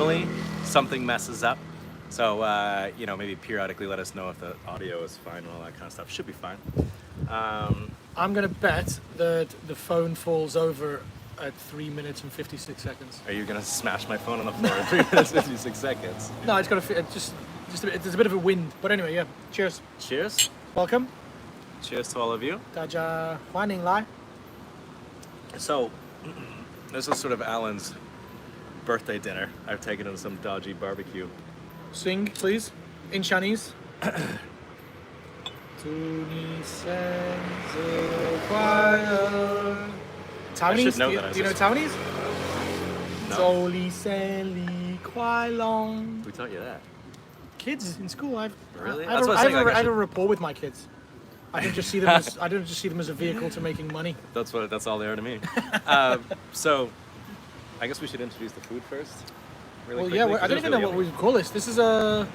normally something messes up. So, you know, maybe periodically let us know if the audio is fine and all that kind of stuff. Should be fine. I'm going to bet that the phone falls over at 3 minutes and 56 seconds. Are you going to smash my phone on the floor in 3 minutes and 56 seconds? No, it's got to fit. Just there's a bit of a wind. But anyway, yeah. Cheers. Cheers. Welcome. Cheers to all of you. 大家欢迎来. So, this is sort of Alan's birthday dinner. I've taken him to some dodgy barbecue. Sing, please, in Chinese. 祝你生日快乐. Taiwanese? Do you know Taiwanese? No. 祝你生日快乐. Who taught you that? Kids in school. Really? I have a rapport with my kids. I don't just see them as a vehicle to making money. That's all they are to me. So, I guess we should introduce the food first. Really quickly, yeah. I don't even know what we would call this. This is a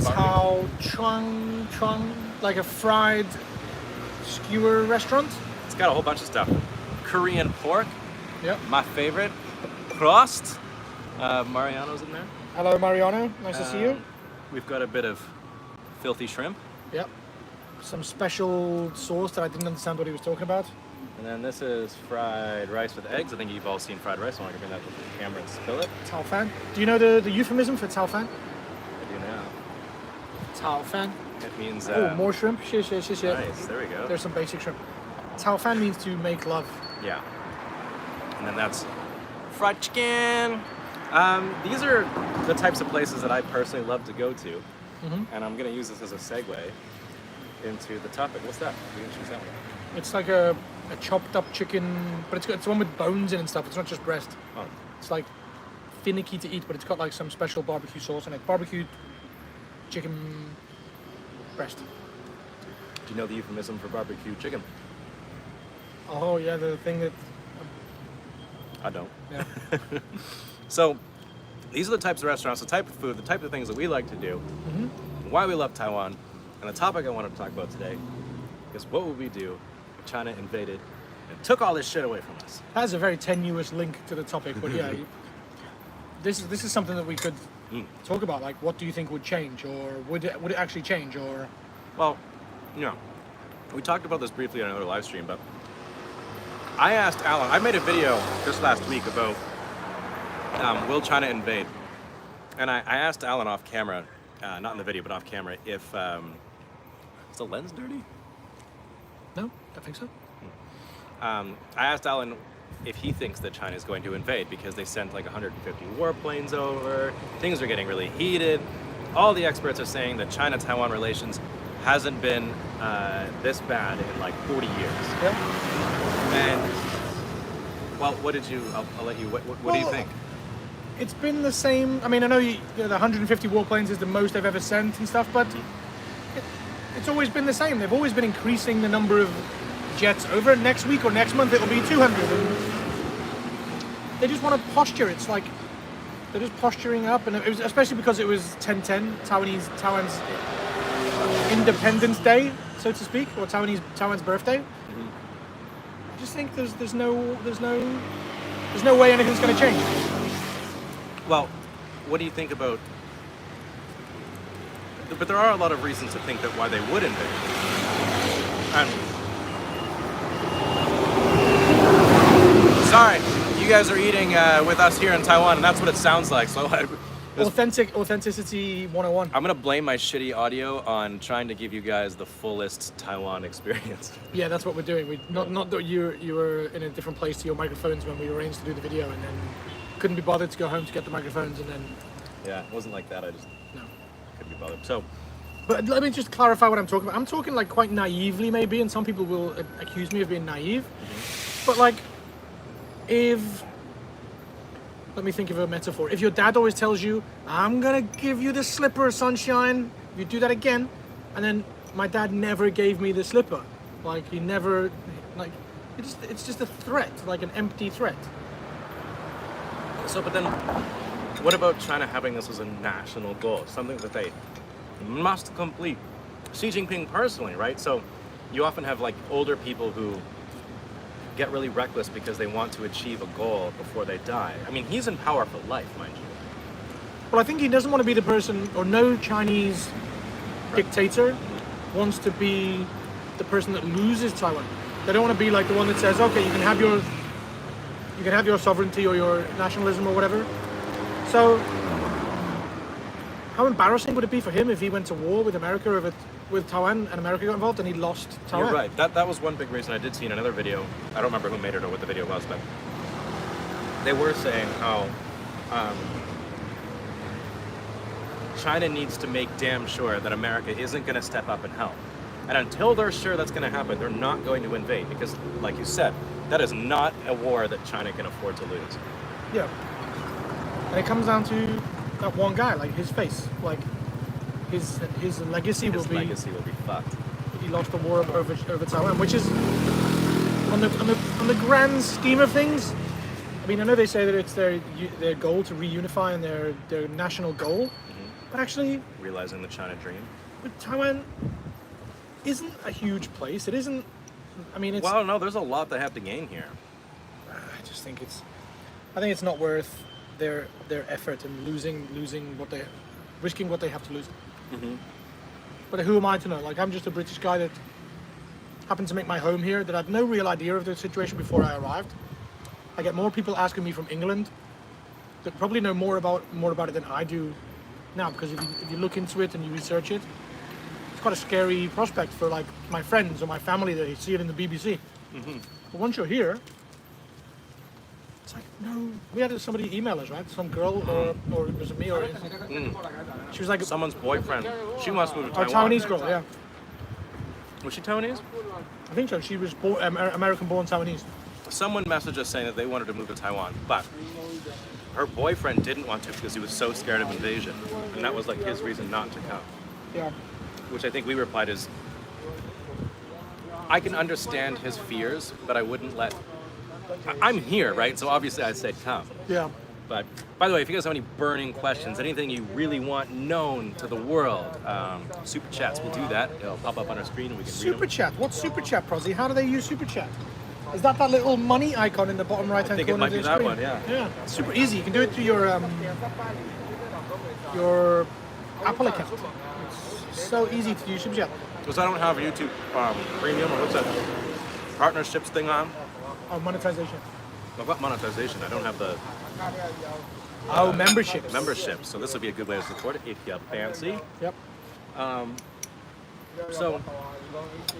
Tao Chuang, like a fried skewer restaurant. It's got a whole bunch of stuff. Korean pork. Yep. My favorite. Prost. Mariano's in there. Hello, Mariano. Nice to see you. We've got a bit of filthy shrimp. Yep. Some special sauce that I didn't understand what he was talking about. And then this is fried rice with eggs. I think you've all seen fried rice. I want to bring that to the camera and spill it. Tao fan. Do you know the euphemism for Tao fan? I do now. Tao fan. It means... more shrimp. Nice, there we go. There's some basic shrimp. Tao fan means to make love. Yeah. And then that's fried chicken. These are the types of places that I personally love to go to. Mm-hmm. And I'm going to use this as a segue into the topic. What's that? We can choose that one. It's like a chopped up chicken, but it's one with bones in and stuff. It's not just breast. Oh. It's like finicky to eat, but it's got like some special barbecue sauce in it. Barbecued chicken breast. Do you know the euphemism for barbecue chicken? Oh yeah, the thing that... I don't. Yeah. So, these are the types of restaurants, the type of food, the type of things that we like to do, why we love Taiwan, and the topic I want to talk about today is what would we do if China invaded and took all this shit away from us? That has a very tenuous link to the topic, but yeah, this is something that we could talk about. Like, what do you think would change, or would it actually change, or? Well, you know, we talked about this briefly on another live stream, but I asked Alan. I made a video just last week about will China invade, and I asked Alan off camera, not in the video, but off camera, if is the lens dirty? No, I think so. I asked Alan if he thinks that China is going to invade because they sent like 150 warplanes over. Things are getting really heated. All the experts are saying that China-Taiwan relations hasn't been this bad in like 40 years. Yeah. And well, what did you? I'll let you. What do you think? It's been the same. I mean, I know the 150 warplanes is the most they've ever sent and stuff, but it's always been the same. They've always been increasing the number of jets over. Next week or next month it'll be 200. They just want to posture. It's like they're just posturing up, and it was especially because it was 10/10, Taiwan's Independence Day, so to speak, or Taiwan's birthday. I just think there's no way anything's going to change. Well, what do you think about? But there are a lot of reasons to think that why they would invade. Sorry, you guys are eating with us here in Taiwan, and that's what it sounds like. So, Authenticity 101. I'm gonna blame my shitty audio on trying to give you guys the fullest Taiwan experience. Yeah, that's what we're doing. Not that you were in a different place to your microphones when we arranged to do the video, and then couldn't be bothered to go home to get the microphones, and then... Yeah, it wasn't like that. I just couldn't be bothered. So, but let me just clarify what I'm talking about. I'm talking like quite naively, maybe, and some people will accuse me of being naive. But like, let me think of a metaphor. If your dad always tells you, "I'm gonna give you the slipper, sunshine," you do that again, and then my dad never gave me the slipper. Like he never, like it's just a threat, like an empty threat. So, but then, what about China having this as a national goal, something that they must complete? Xi Jinping personally, right? So, you often have like older people who get really reckless because they want to achieve a goal before they die. I mean, he's in power for life, mind you. Well, I think he doesn't want to be the person, or no Chinese dictator wants to be the person that loses Taiwan. They don't want to be like the one that says, okay, you can have your sovereignty or your nationalism or whatever. So, how embarrassing would it be for him if he went to war with America with Taiwan and America got involved and he lost Taiwan? You're right. That was one big reason I did see in another video. I don't remember who made it or what the video was, but they were saying how China needs to make damn sure that America isn't going to step up and help. And until they're sure that's going to happen, they're not going to invade because, like you said, that is not a war that China can afford to lose. Yeah. And it comes down to that one guy, like his face, like his legacy will be fucked. He lost the war over Taiwan, which is on the grand scheme of things. I mean, I know they say that it's their goal to reunify and their national goal, but actually realizing the China dream. But Taiwan isn't a huge place. It isn't. I mean, it's. Well, no, there's a lot they have to gain here. I just think it's not worth their effort and losing what they, risking what they have to lose. Mm-hmm. But who am I to know? Like, I'm just a British guy that happened to make my home here, that had no real idea of the situation before I arrived. I get more people asking me from England that probably know more about it than I do now, because if you look into it and you research it, it's quite a scary prospect for like my friends or my family that see it in the BBC. Mm-hmm. But once you're here, it's like, no, we had somebody email us, right? Some girl, or was it me, or she was like someone's boyfriend. She wants to move to a Taiwan. Taiwanese girl, yeah. Was she Taiwanese? I think so. She was American-born Taiwanese. Someone messaged us saying that they wanted to move to Taiwan, but her boyfriend didn't want to because he was so scared of invasion, and that was like his reason not to come. Yeah. Which I think we replied is, I can understand his fears, but I wouldn't let. I'm here, right? So obviously I said come. Yeah. But by the way, if you guys have any burning questions, anything you really want known to the world, super chats will do that. It'll pop up on our screen and we can read Super them. chat. What's super chat, Prozzy? How do they use super chat? Is that little money icon in the bottom right hand corner I think it might of be the that screen? one, yeah. Yeah. Super easy. You can do it through your Apple account. It's so easy to use super chat. Because I don't have YouTube Premium or what's that partnerships thing on. Oh, monetization. I've got monetization. I don't have the memberships. membership. So this would be a good way to support it if you fancy. Yep. So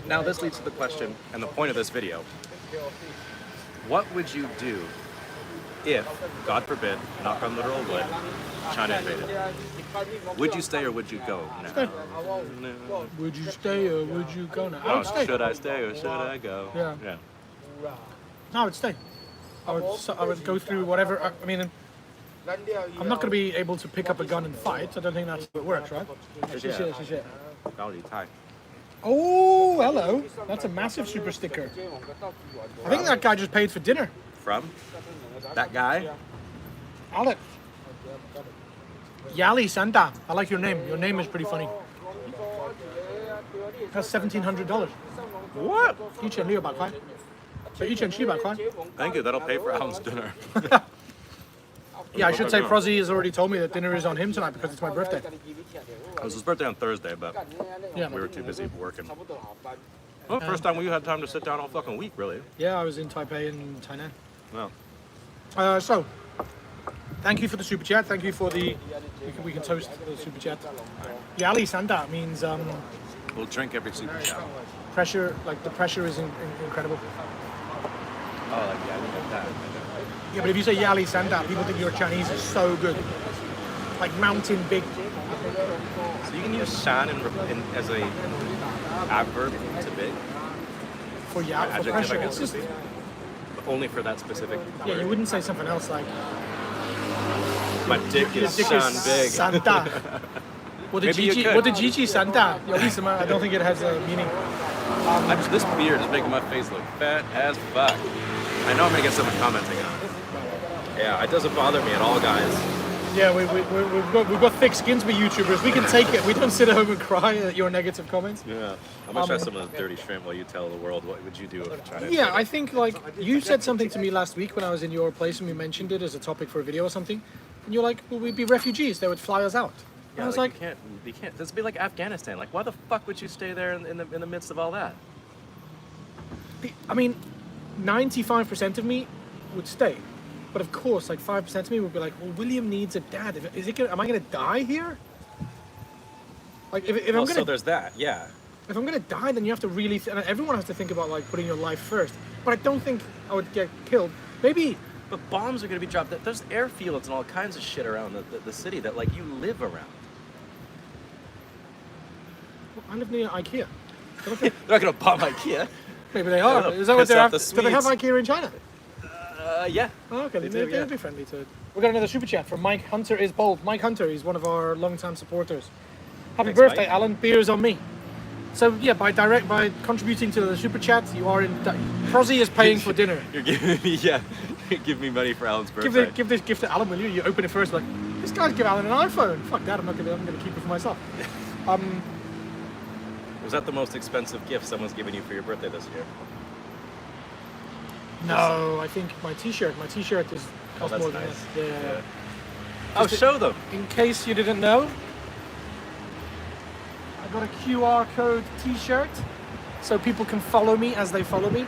now this leads to the question and the point of this video. What would you do if, God forbid, knock on literal wood, China invaded? Would you stay or would you go now? Stay. No. Would you stay or would you go now? I Oh, would stay. should I stay or should I go? Yeah. No, I would stay. I would go through whatever. I mean, I'm not going to be able to pick up a gun and fight. I don't think that's how it works, right? Yeah. Thai. Oh, hello. That's a massive super sticker. I think that guy just paid for dinner. From? That guy? Alex. Yali Santa. I like your name. Your name is pretty funny. That's $1,700. What? 1600块. So 1700块. Thank you. That'll pay for Alan's dinner. Yeah, I should say Prozzy has already told me that dinner is on him tonight because it's my birthday. It was his birthday on Thursday, but Yeah. we were too busy working. Well, first time we had time to sit down all fucking week, really. Yeah, I was in Taipei and Tainan. Well, So, thank you for the super chat. Thank you for the. We can toast the super chat. Yali Santa means we'll drink every super chat. pressure. Like the pressure is incredible. Oh, like that. Yeah, but if you say Yali Santa, people think your Chinese is so good. Like mountain big. So you can use shan as a adverb to big. For for Adjective, pressure. I It's guess, just. would be. But only for that specific Yeah, word. you wouldn't say something else like. My dick Your is dick shan is big. Santa. Maybe you could. What the Gigi Santa? I don't think it has a meaning. This beard is making my face look fat as fuck. I know I'm gonna get someone commenting on it. Yeah, it doesn't bother me at all, guys. Yeah, we've got thick skins with YouTubers. We can take it. We don't sit at home and cry at your negative comments. Yeah. I'm gonna try some of the dirty shrimp while you tell the world what would you do if China. Yeah, I think like you said something to me last week when I was in your place and we mentioned it as a topic for a video or something. And you're like, well, we'd be refugees. They would fly us out. And Yeah, I was like, like, you can't. This would be like Afghanistan. Like, why the fuck would you stay there in the midst of all that? I mean, 95% of me would stay. But of course, like 5% of me would be like, well, William needs a dad. Am I going to die here? Like, if I'm Well, going so to... there's that. Yeah. If I'm gonna die, then you have to really. And everyone has to think about like putting your life first. But I don't think I would get killed. Maybe. But bombs are going to be dropped. There's airfields and all kinds of shit around the city that like you live around. I live near IKEA. They're not going to bomb IKEA. Maybe they are. They'll Is that what piss they off have? the Do they have Swedes. IKEA in China? Yeah. Oh, okay. They They do, yeah. would be friendly to it. We got another super chat from Mike Hunter is bold. Mike Hunter, he's one of our long-time supporters. Happy Thanks, birthday, Mike. Alan. Beers on me. So yeah, by contributing to the super chat, you are in. Prozzy is paying for dinner. You're giving me, you're giving me money for Alan's birthday. Give this gift to Alan, will you? You open it first, like this guy's give Alan an iPhone. Fuck that! I'm gonna keep it for myself. Was that the most expensive gift someone's given you for your birthday this year? No, I think my T-shirt. My T-shirt is cost that's more than nice. that. Yeah. Oh, show them. In case you didn't know, I got a QR code T-shirt, so people can follow me as they follow me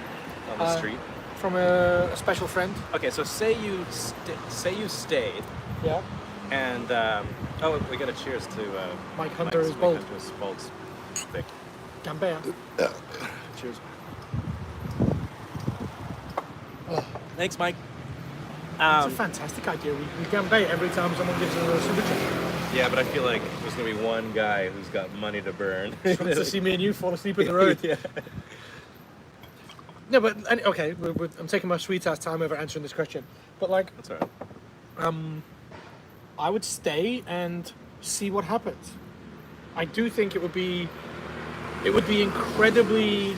On the street. from a special friend. Okay, so say you stayed, Yeah. and we got a cheers to Mike Hunter is bold. Hunter's Bolt's thing. Gambea. Cheers. Thanks, Mike. It's a fantastic idea. We gambay every time someone gives us a super chat. Yeah, but I feel like there's gonna be one guy who's got money to burn. Wants to see me and you fall asleep at the road. Yeah. No, but okay. I'm taking my sweet ass time over answering this question. But like, That's all right. I would stay and see what happens. I do think it would be incredibly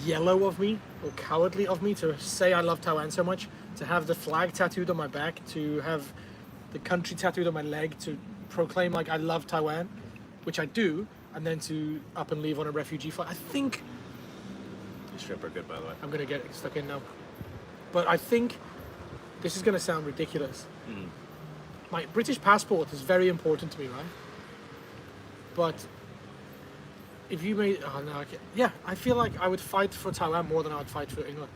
yellow of me or cowardly of me to say I love Taiwan so much, to have the flag tattooed on my back, to have the country tattooed on my leg, to proclaim like I love Taiwan, which I do, and then to up and leave on a refugee flight. I think These shrimp are good, by the way. I'm gonna get stuck in now. But I think this is gonna sound ridiculous. My British passport is very important to me, right? But if you made, oh no, yeah, I feel like I would fight for Taiwan more than I would fight for England.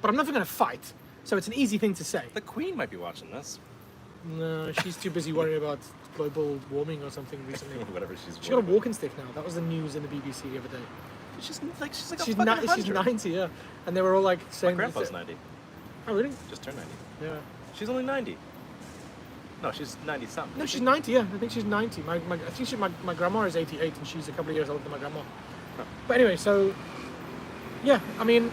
But I'm never gonna fight, so it's an easy thing to say. The Queen might be watching this. No, she's too busy worrying about global warming or something recently. Whatever she's. She got a walking stick now. That was the news in the BBC the other day. She's like a She's fucking 90, yeah. And they were all like My saying, grandpa's 90. oh really? Just turned 90. Yeah. She's only 90. No, she's 90 something. No, she's 90. Yeah, I think she's 90. I think my grandma is 88, and she's a couple of years older than my grandma. Huh. But anyway, so yeah, I mean,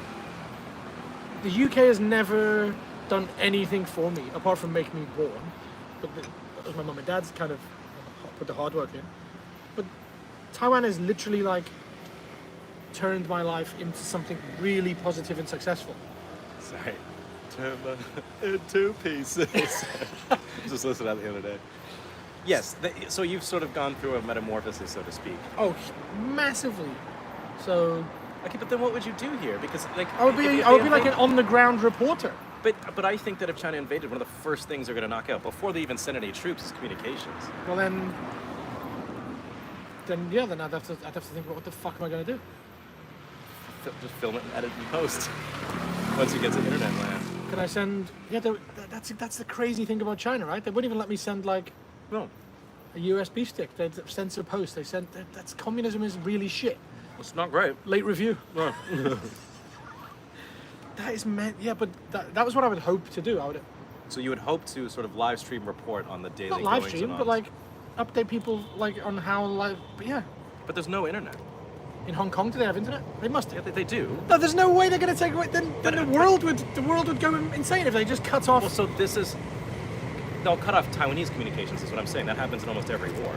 the UK has never done anything for me apart from make me born. But that was my mum and dad's kind of put the hard work in. But Taiwan has literally like turned my life into something really positive and successful. Sorry. Turn in two pieces. Just listened to that the other day. Yes, so you've sort of gone through a metamorphosis, so to speak. Oh, massively. So Okay, but then what would you do here? Because like I would be like an on the ground reporter. But I think that if China invaded, one of the first things they're going to knock out before they even send any troops is communications. Well then yeah, then I'd have to think about what the fuck am I gonna do? Just film it and edit and post. Once you get to internet land. Can I send? Yeah, that's the crazy thing about China, right? They wouldn't even let me send like No, a USB stick. They'd censor post. That's communism is really shit. it's not great. Late review. No. That is meant. Yeah, but that was what I would hope to do. I would So you would hope to sort of live stream report on the daily not live goings stream, and but ons. like update people like on how live. But yeah, But there's no internet. in Hong Kong, do they have internet? They must. Yeah, they do. No, there's no way they're gonna take away. Then the world would go insane if they just cut off. Well, so this is. They'll cut off Taiwanese communications, is what I'm saying. That happens in almost every war.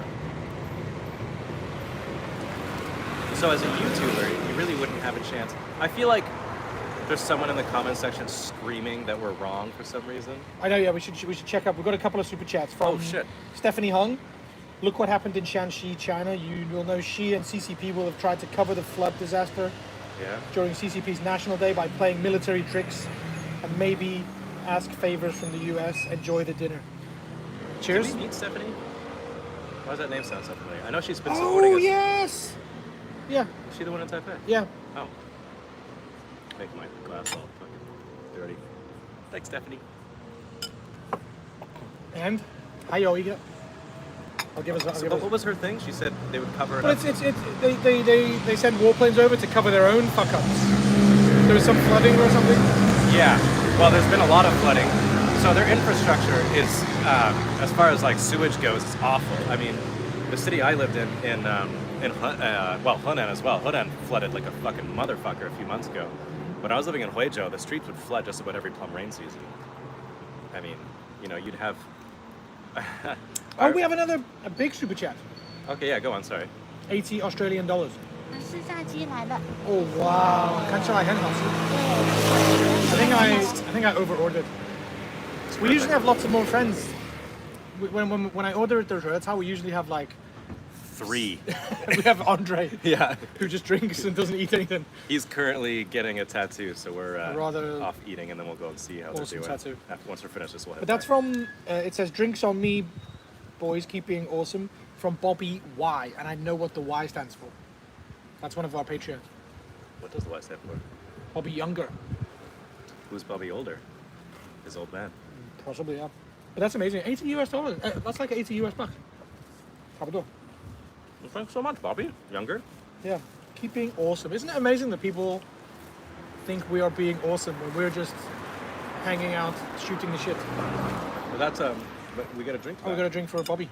So as a YouTuber, you really wouldn't have a chance. I feel like there's someone in the comment section screaming that we're wrong for some reason. I know. Yeah, we should check up. We've got a couple of super chats from Oh, shit. Stephanie Hung. Look what happened in Shanxi, China. You will know she and CCP will have tried to cover the flood disaster Yeah. during CCP's National Day by playing military tricks and maybe ask favors from the US, enjoy the dinner. Cheers. Did we meet Stephanie? Why does that name sound so familiar? I know she's been supporting Oh, us. yes! Yeah, Is she the one in Taipei? yeah. Oh. Make my glass all fucking dirty. Thanks, Stephanie. And? How you eat it? I'll give us. So what was her thing? She said they would cover it Well, up. they send warplanes over to cover their own fuck ups. There was some flooding or something. Yeah. Well, there's been a lot of flooding. So their infrastructure is, as far as like sewage goes, it's awful. I mean, the city I lived in Henan as well. Henan flooded like a fucking motherfucker a few months ago. When I was living in Huizhou, the streets would flood just about every plum rain season. I mean, you know, you'd have. Oh, we have a big super chat. Okay, yeah, go on. Sorry. 80 Australian dollars. 是炸鸡来了， Oh wow! 看起来很好吃. I think I over ordered. We usually have lots of more friends. When I order at the Rötao, we usually have like 3. we have Andre Yeah. who just drinks and doesn't eat anything. He's currently getting a tattoo, so we're Rather off eating, and then we'll go and see how awesome they're doing. tattoo. Once we're finished this, we'll head But that's back. from it says drinks on me, boys keeping awesome from Bobby Y, and I know what the Y stands for. That's one of our Patreons. What does the Y stand for? Bobby Younger, Who's Bobby older? His old man. possibly, yeah. But that's amazing. $80 US. That's like $80 US bucks. Probably. Well, thanks so much, Bobby. Younger. Yeah, keeping awesome. Isn't it amazing that people think we are being awesome when we're just hanging out, shooting the shit? Well, that's but we got a drink. Oh, we got a drink for Bobby.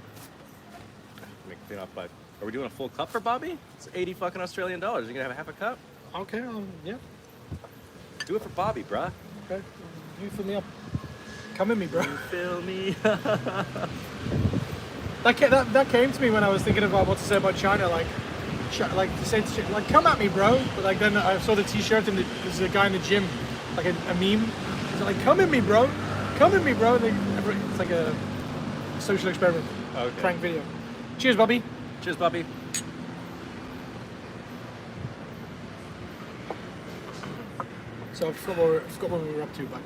Make it off by. Are we doing a full cup for Bobby? It's 80 fucking Australian dollars. You gonna have a half a cup? Okay, yeah, Do it for Bobby, bruh. okay. You fill me up. Come in me, bro. Fill me. That came to me when I was thinking about what to say about China, like to say like come at me, bro. But like then I saw the T-shirt and there's a guy in the gym, like a meme. He's like, come at me, bro. Come at me, bro. And it's like a social experiment, Okay. prank video. Cheers, Bobby. Cheers, Bobby. So I forgot what we were up to, but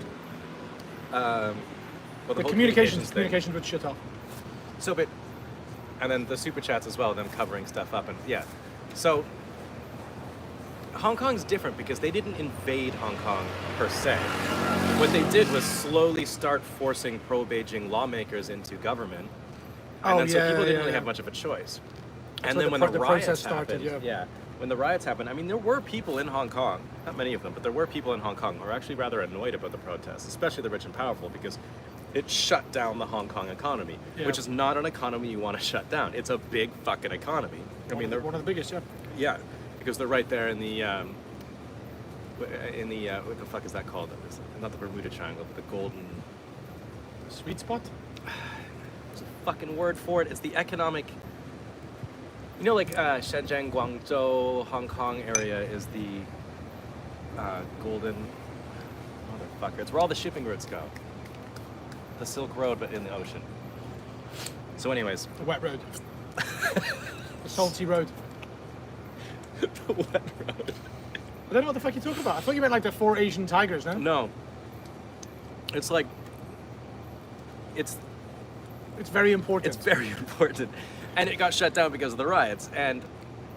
Well, the whole communications thing. with shit off. So, but, and then the super chats as well, them covering stuff up, and yeah. So, Hong Kong's different because they didn't invade Hong Kong per se. What they did was slowly start forcing pro-Beijing lawmakers into government, and then so people didn't really have much of a choice. And where then when the the protest riots started, happened, when the riots happened, I mean, there were people in Hong Kong, not many of them, but there were people in Hong Kong who were actually rather annoyed about the protests, especially the rich and powerful, because it shut down the Hong Kong economy, Yeah. which is not an economy you want to shut down. It's a big fucking economy. I mean, they're they're one of the biggest, yeah. yeah, because they're right there in the what the fuck is that called? It's not the Bermuda Triangle, but the Golden. Sweet spot. There's a fucking word for it. It's the economic. You know, like Shenzhen, Guangzhou, Hong Kong area is the golden motherfucker. It's where all the shipping routes go. The Silk Road, but in the ocean. So, anyways, The wet road. The salty road. the wet road. I don't know what the fuck you talk about. I thought you meant like the 4 Asian tigers, no? No. It's like. It's It's very important. It's very important. And it got shut down because of the riots, and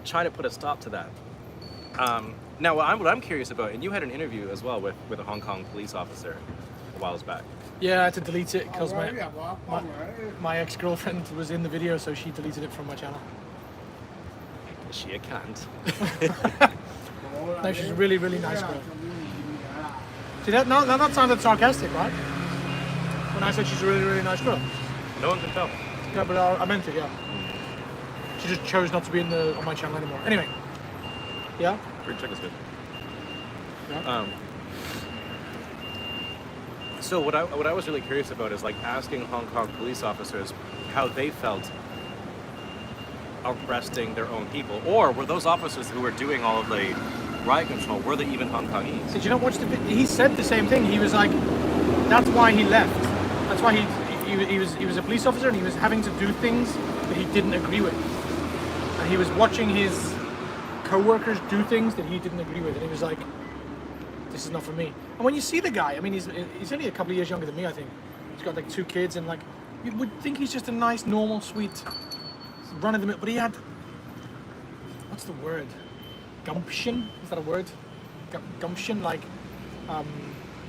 China put a stop to that. Now, what I'm curious about, and you had an interview as well with a Hong Kong police officer a while back. Yeah, I had to delete it because my ex-girlfriend was in the video, so she deleted it from my channel. Is she a cunt? No, she's a really, really nice girl. See, that sounded sarcastic, right? When I said she's a really, really nice girl. No one can tell. Yeah, but I meant it, yeah. She just chose not to be on my channel anymore. Anyway. Yeah? Green chicken's good. Yeah. So what I was really curious about is like asking Hong Kong police officers how they felt arresting their own people, or were those officers who were doing all of the riot control, were they even Hong Kongese? Did you not watch the video? He said the same thing. He was like, that's why he left. That's why he was a police officer and he was having to do things that he didn't agree with. And he was watching his co-workers do things that he didn't agree with. And he was like, this is not for me. And when you see the guy, I mean, he's only a couple of years younger than me, I think. He's got like 2 kids, and like you would think he's just a nice, normal, sweet, run of the mill. But he had, what's the word? Gumption? Is that a word? Gumption, like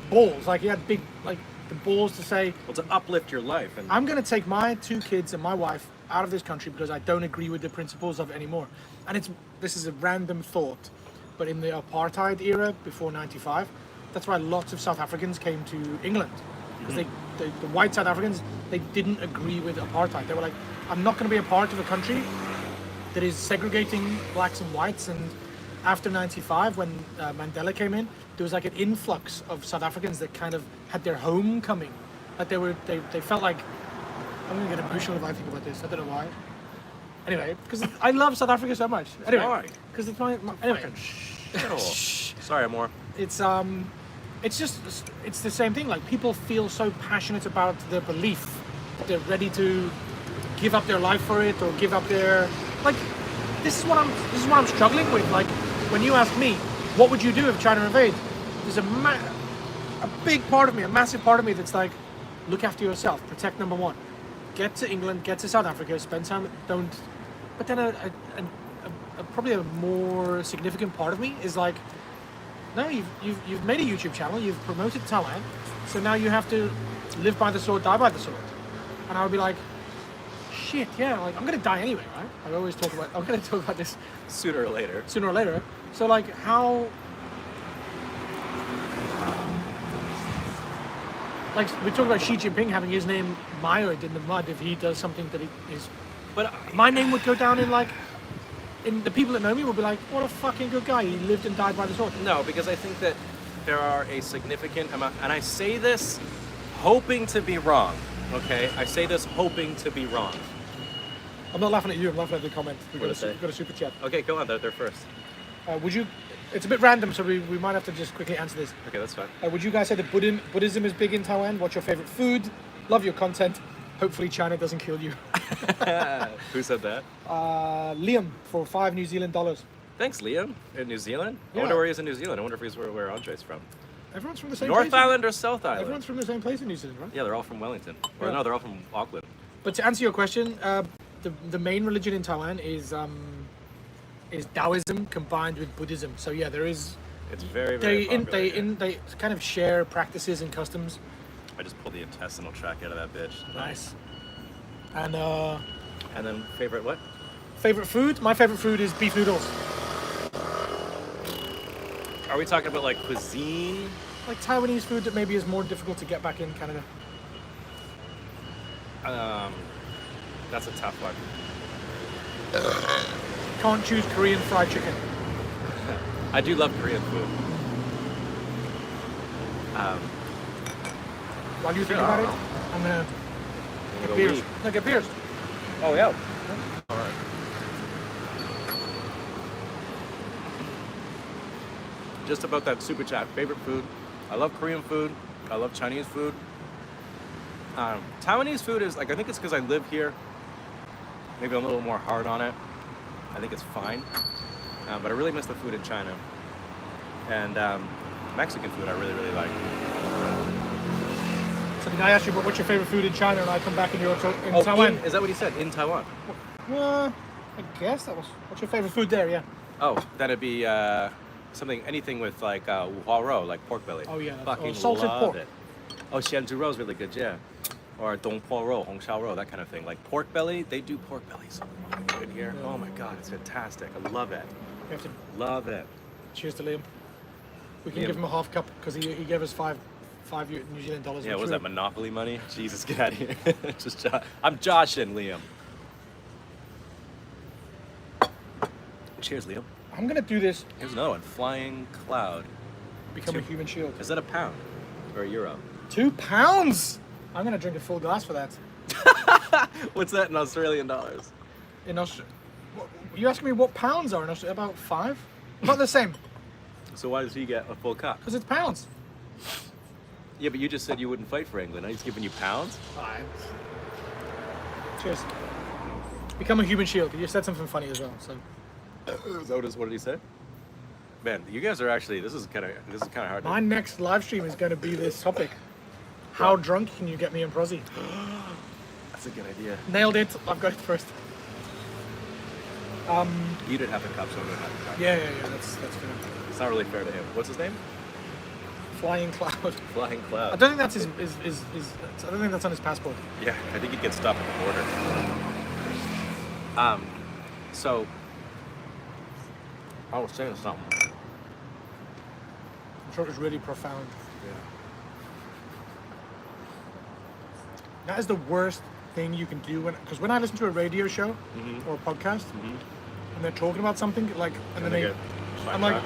balls. Like he had big, like the balls to say, Well, to uplift your life. And I'm going to take my 2 kids and my wife out of this country because I don't agree with the principles of it anymore. And this is a random thought, but in the apartheid era before '95, that's why lots of South Africans came to England, because the white South Africans, they didn't agree with apartheid. They were like, I'm not going to be a part of a country that is segregating blacks and whites. And after '95, when Mandela came in, there was like an influx of South Africans that kind of had their homecoming. Like they felt like, I'm gonna get emotional if I think about this. I don't know why. Anyway, because I love South Africa so much. Anyway, Why? because it's my anyway. Sorry, Amor. It's just it's the same thing. Like people feel so passionate about their belief that they're ready to give up their life for it, or give up their like. This is what I'm struggling with. Like when you ask me, what would you do if China invade? There's a big part of me, a massive part of me that's like, look after yourself, protect number one. Get to England, get to South Africa, spend time, don't... But then probably a more significant part of me is like, no, you've made a YouTube channel, you've promoted Thailand, so now you have to live by the sword, die by the sword. And I would be like, shit, yeah, like I'm gonna die anyway, right? I'm gonna talk about this Sooner or later. So like how... Like we talk about Xi Jinping having his name mired in the mud if he does something that he is, but my name would go down in like, in the people that know me would be like, what a fucking good guy. He lived and died by the sword. No, because I think that there are a significant amount, and I say this hoping to be wrong. Okay, I say this hoping to be wrong. I'm not laughing at you. I'm laughing at the comment. We've got a super chat. Okay, go on. They're first. Would you? It's a bit random, so we might have to just quickly answer this. Okay, that's fine. Would you guys say that Buddhism is big in Taiwan? What's your favorite food? Love your content. Hopefully China doesn't kill you. Who said that? Liam for $5 New Zealand dollars. Thanks, Liam. In New Zealand? Yeah. I wonder where he is in New Zealand. I wonder if he's where Andre's from. Everyone's from the same North place. Island or South Island? Everyone's from the same place in New Zealand, right? Yeah, they're all from Wellington. Or Yeah. no, they're all from Auckland. But to answer your question, the main religion in Taiwan is Taoism combined with Buddhism. So yeah, there is. It's very, very popular here. They kind of share practices and customs. I just pulled the intestinal tract out of that bitch. Nice. And And then favorite what? favorite food? My favorite food is beef noodles. Are we talking about like cuisine? Like Taiwanese food that maybe is more difficult to get back in Canada. That's a tough one. Can't choose Korean fried chicken. I do love Korean food. While you think about it, I'm gonna get go beers. eat. No, get beers. Oh yeah. All right. Just about that super chat. Favorite food? I love Korean food. I love Chinese food. Taiwanese food is like, I think it's because I live here. Maybe I'm a little more hard on it. I think it's fine. But I really miss the food in China. And Mexican food I really, really like. So the guy asked you, what's your favorite food in China? And I come back and you're in Taiwan. Is that what he said? In Taiwan? I guess that was. What's your favorite food there? Yeah. Oh, that'd be anything with like hua rou, like pork belly. Oh, yeah. Fucking Or salted love pork. it. Oh, xian zhu rou is really good, yeah. Or dong po rou, hong shao rou, that kind of thing. Like pork belly, they do pork belly so good here. Yeah. Oh my god, it's fantastic. I love it. We have to Love it. cheers to Liam. We can Liam. give him a half cup because he gave us five New Zealand dollars. Yeah, which was we- that Monopoly money? Jesus, get out of here. I'm Josh and Liam. Cheers, Liam. I'm gonna do this. Here's another one. Flying Cloud. Become a human shield. Is that a pound or a euro? £2. I'm gonna drink a full glass for that. What's that in Australian dollars? In Australia, you asking me what pounds are in Australia? About 5? Not the same, So why does he get a full cup? because it's pounds. Yeah, but you just said you wouldn't fight for England. Now he's giving you pounds? Fine. Cheers. Become a human shield. You said something funny as well. So What did he say? Man, you guys are actually. This is kind of hard. My next live stream is going to be this topic. How drunk can you get me in Prozzy? That's a good idea. Nailed it. I've got it first. You did have a cup, so I'm gonna have a cup. Yeah. That's good. It's not really fair to him. What's his name? Flying Cloud. Flying I Cloud. don't think that's his. I don't think that's on his passport. Yeah, I think he'd get stopped at the border. So I was saying something. I'm sure it was really profound. Yeah. That is the worst thing you can do because when I listen to a radio show or a podcast and they're talking about something like and then get I'm like,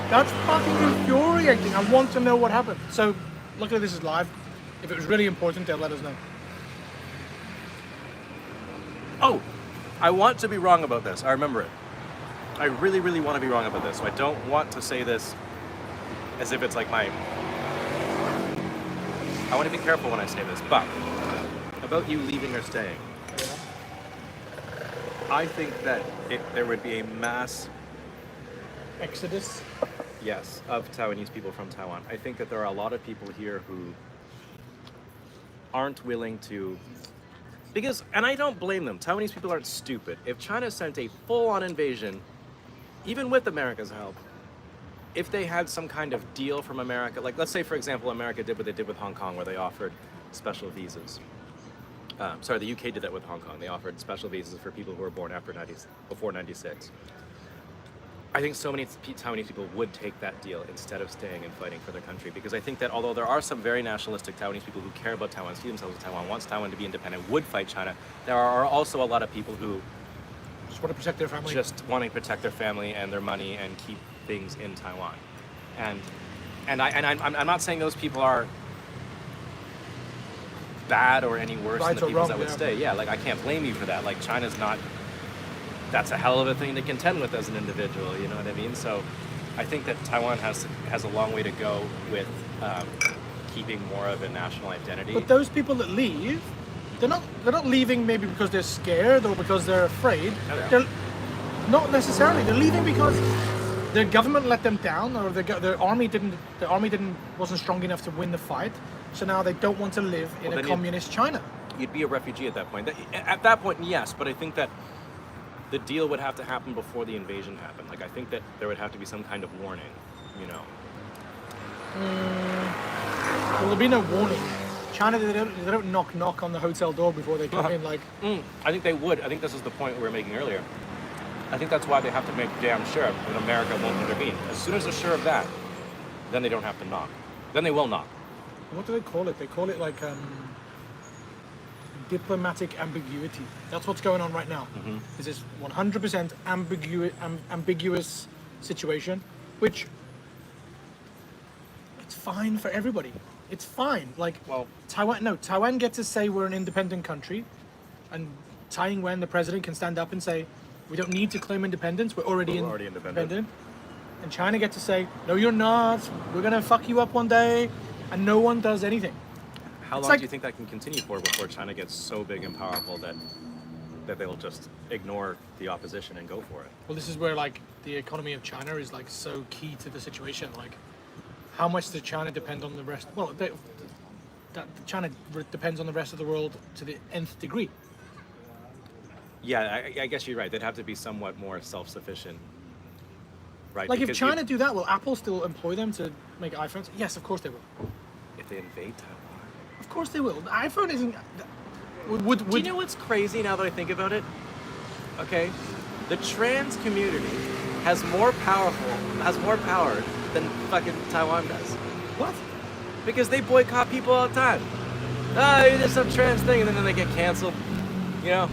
that's fucking infuriating. I want to know what happened. So luckily this is live. If it was really important, they'll let us know. Oh, I want to be wrong about this. I remember it. I really, really want to be wrong about this. So I don't want to say this as if it's like my... I want to be careful when I say this, but about you leaving or staying. I think that there would be a mass... Exodus. Yes, of Taiwanese people from Taiwan. I think that there are a lot of people here who aren't willing to... Because, and I don't blame them, Taiwanese people aren't stupid. If China sent a full-on invasion, even with America's help, if they had some kind of deal from America, like let's say for example America did what they did with Hong Kong where they offered special visas. Sorry, the UK did that with Hong Kong. They offered special visas for people who were born before 96. I think so many Taiwanese people would take that deal instead of staying and fighting for their country, because I think that although there are some very nationalistic Taiwanese people who care about Taiwan, see themselves as Taiwan, wants Taiwan to be independent, would fight China, there are also a lot of people who Just want to protect their family. just wanting to protect their family and their money and keep things in Taiwan. And I'm not saying those people are bad or any worse Right than the or people wrong, that would yeah. stay. Yeah, like I can't blame you for that. Like China's not, that's a hell of a thing to contend with as an individual, you know what I mean? So I think that Taiwan has a long way to go with keeping more of a national identity. But those people that leave, they're not leaving maybe because they're scared or because they're afraid. Okay. They're not necessarily. They're leaving because their government let them down, or their army wasn't strong enough to win the fight. So now they don't want to live in Well, a then communist China. You'd be a refugee at that point. At that point, yes, but I think that the deal would have to happen before the invasion happened. Like I think that there would have to be some kind of warning, you know. Well, there'll be no warning. China, they don't knock on the hotel door before they come in. Like, I think they would. I think this is the point we were making earlier. I think that's why they have to make damn sure that America won't intervene. As soon as they're sure of that, then they don't have to knock. Then they will knock. what do they call it? They call it like diplomatic ambiguity. That's what's going on right now. Is this 100% ambiguous situation, which it's fine for everybody. It's fine. Like, Well- Taiwan gets to say we're an independent country, and Taiwan, the president, can stand up and say we don't need to claim independence. We're already independent. And China gets to say, no, you're not. We're gonna fuck you up one day, and no one does anything. How It's long like- do you think that can continue for before China gets so big and powerful that they'll just ignore the opposition and go for it? Well, this is where like the economy of China is like so key to the situation. Like, how much does China depend on the rest? Well, China depends on the rest of the world to the nth degree. Yeah, I guess you're right. They'd have to be somewhat more self-sufficient, right? Like, if Because China do that, will Apple still employ them to make iPhones? Yes, of course they will. if they invade Taiwan. Of course they will. The iPhone isn't. Do you know what's crazy now that I think about it? Okay, the trans community has more power than fucking Taiwan does. What? Because they boycott people all the time. Oh, there's some trans thing, and then they get canceled. You know?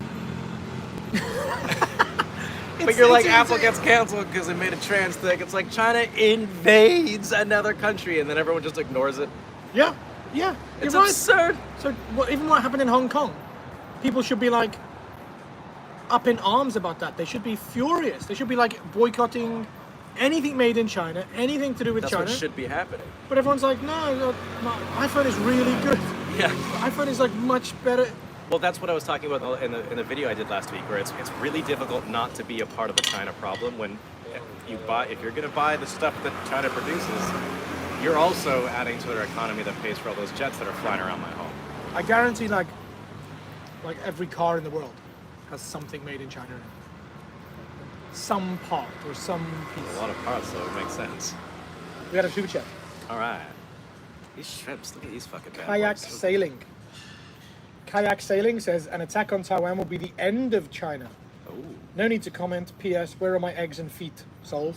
But you're like, Apple gets canceled because they made a trans thing. It's like China invades another country, and then everyone just ignores it. Yeah, yeah. It's You're right. absurd. So even what happened in Hong Kong, people should be like up in arms about that. They should be furious. They should be like boycotting anything made in China, anything to do with That's China. what should be happening. But everyone's like, no, iPhone is really good. Yeah. iPhone is like much better. Well, that's what I was talking about in the video I did last week, where it's really difficult not to be a part of the China problem when if you're gonna buy the stuff that China produces, you're also adding to their economy that pays for all those jets that are flying around my home. I guarantee, like every car in the world has something made in China in it. Some part or some piece. A lot of parts, so it makes sense. We got a super chat. All right. These shrimps, look at these fucking bad Kayak boys. sailing. Kayak sailing says an attack on Taiwan will be the end of China. Oh. No need to comment. P.S. Where are my eggs and feet, souls?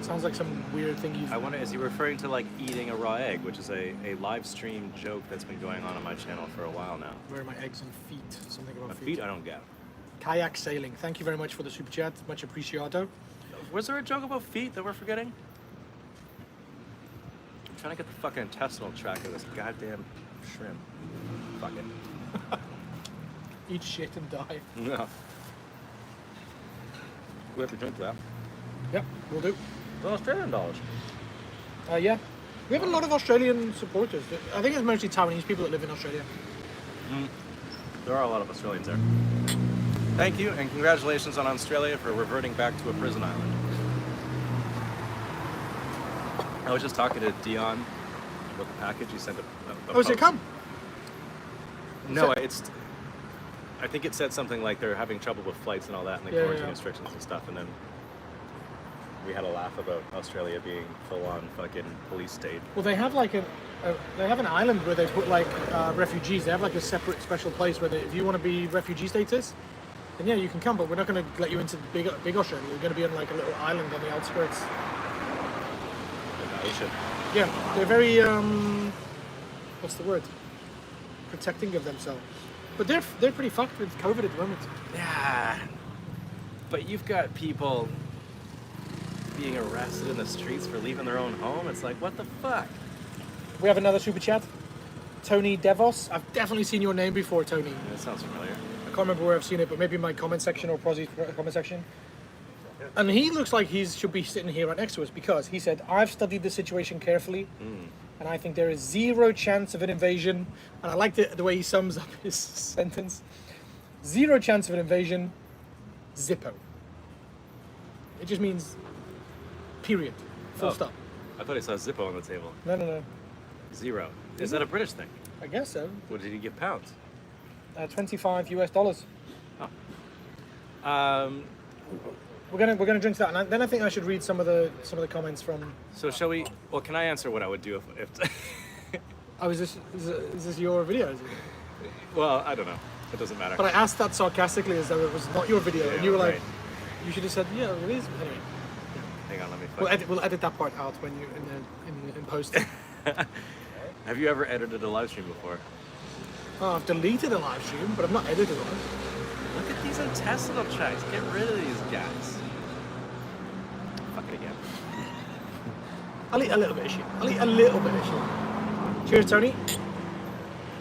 Sounds like some weird thing you've... I wonder, is he referring to like eating a raw egg, which is a live stream joke that's been going on my channel for a while now. Where are my eggs and feet? Something about My feet. feet, I don't get. Kayak sailing. Thank you very much for the super chat. Much appreciato. Was there a joke about feet that we're forgetting? I'm trying to get the fucking intestinal tract of this goddamn shrimp. Fuck it. Eat shit and die. No. We have to drink that. Yep, we'll do. Well, Australian dollars. Yeah. We have a lot of Australian supporters. I think it's mostly Taiwanese people that live in Australia. There are a lot of Australians there. Thank you, and congratulations on Australia for reverting back to a prison island. I was just talking to Dion about the package. He sent a Oh, is it post. come? No, I think it said something like they're having trouble with flights and all that, and the Yeah, quarantine yeah. restrictions and stuff. And then we had a laugh about Australia being full-on fucking police state. Well, they have like they have an island where they put like refugees. They have like a separate special place where if you want to be refugee status, then yeah, you can come. But we're not going to let you into big Australia. You're going to be on like a little island on the outskirts. In the ocean. Yeah, they're very what's the word? Protecting of themselves. But they're pretty fucked with COVID at the moment. Yeah, but you've got people being arrested in the streets for leaving their own home. It's like, what the fuck? We have another super chat. Tony Devos. I've definitely seen your name before, Tony. That sounds familiar. I can't remember where I've seen it, but maybe in my comment section or Prozzy's comment section. And he looks like he should be sitting here right next to us because he said, I've studied the situation carefully and I think there is zero chance of an invasion. And I like the way he sums up his sentence. Zero chance of an invasion, Zippo. It just means period. Full Oh. stop. I thought he saw Zippo on the table. No. Zero. Is that a British thing? I guess so. What did he give pounds? $25 US. We're gonna drink that, and then I think I should read some of the comments from. So shall we? Well, can I answer what I would do if Oh, is this your video? Is it? well, I don't know. It doesn't matter. But I asked that sarcastically as though it was not your video, and Yeah, you were like, right. you should have said, yeah, it is. Anyway, Hang on, let me. we'll edit that part out when you in post. Have you ever edited a live stream before? Oh, I've deleted a live stream, but I've not edited one. Look at these intestinal tracts. Get rid of these guys. Fuck it again. I'll eat a little bit of shit. Cheers, Tony.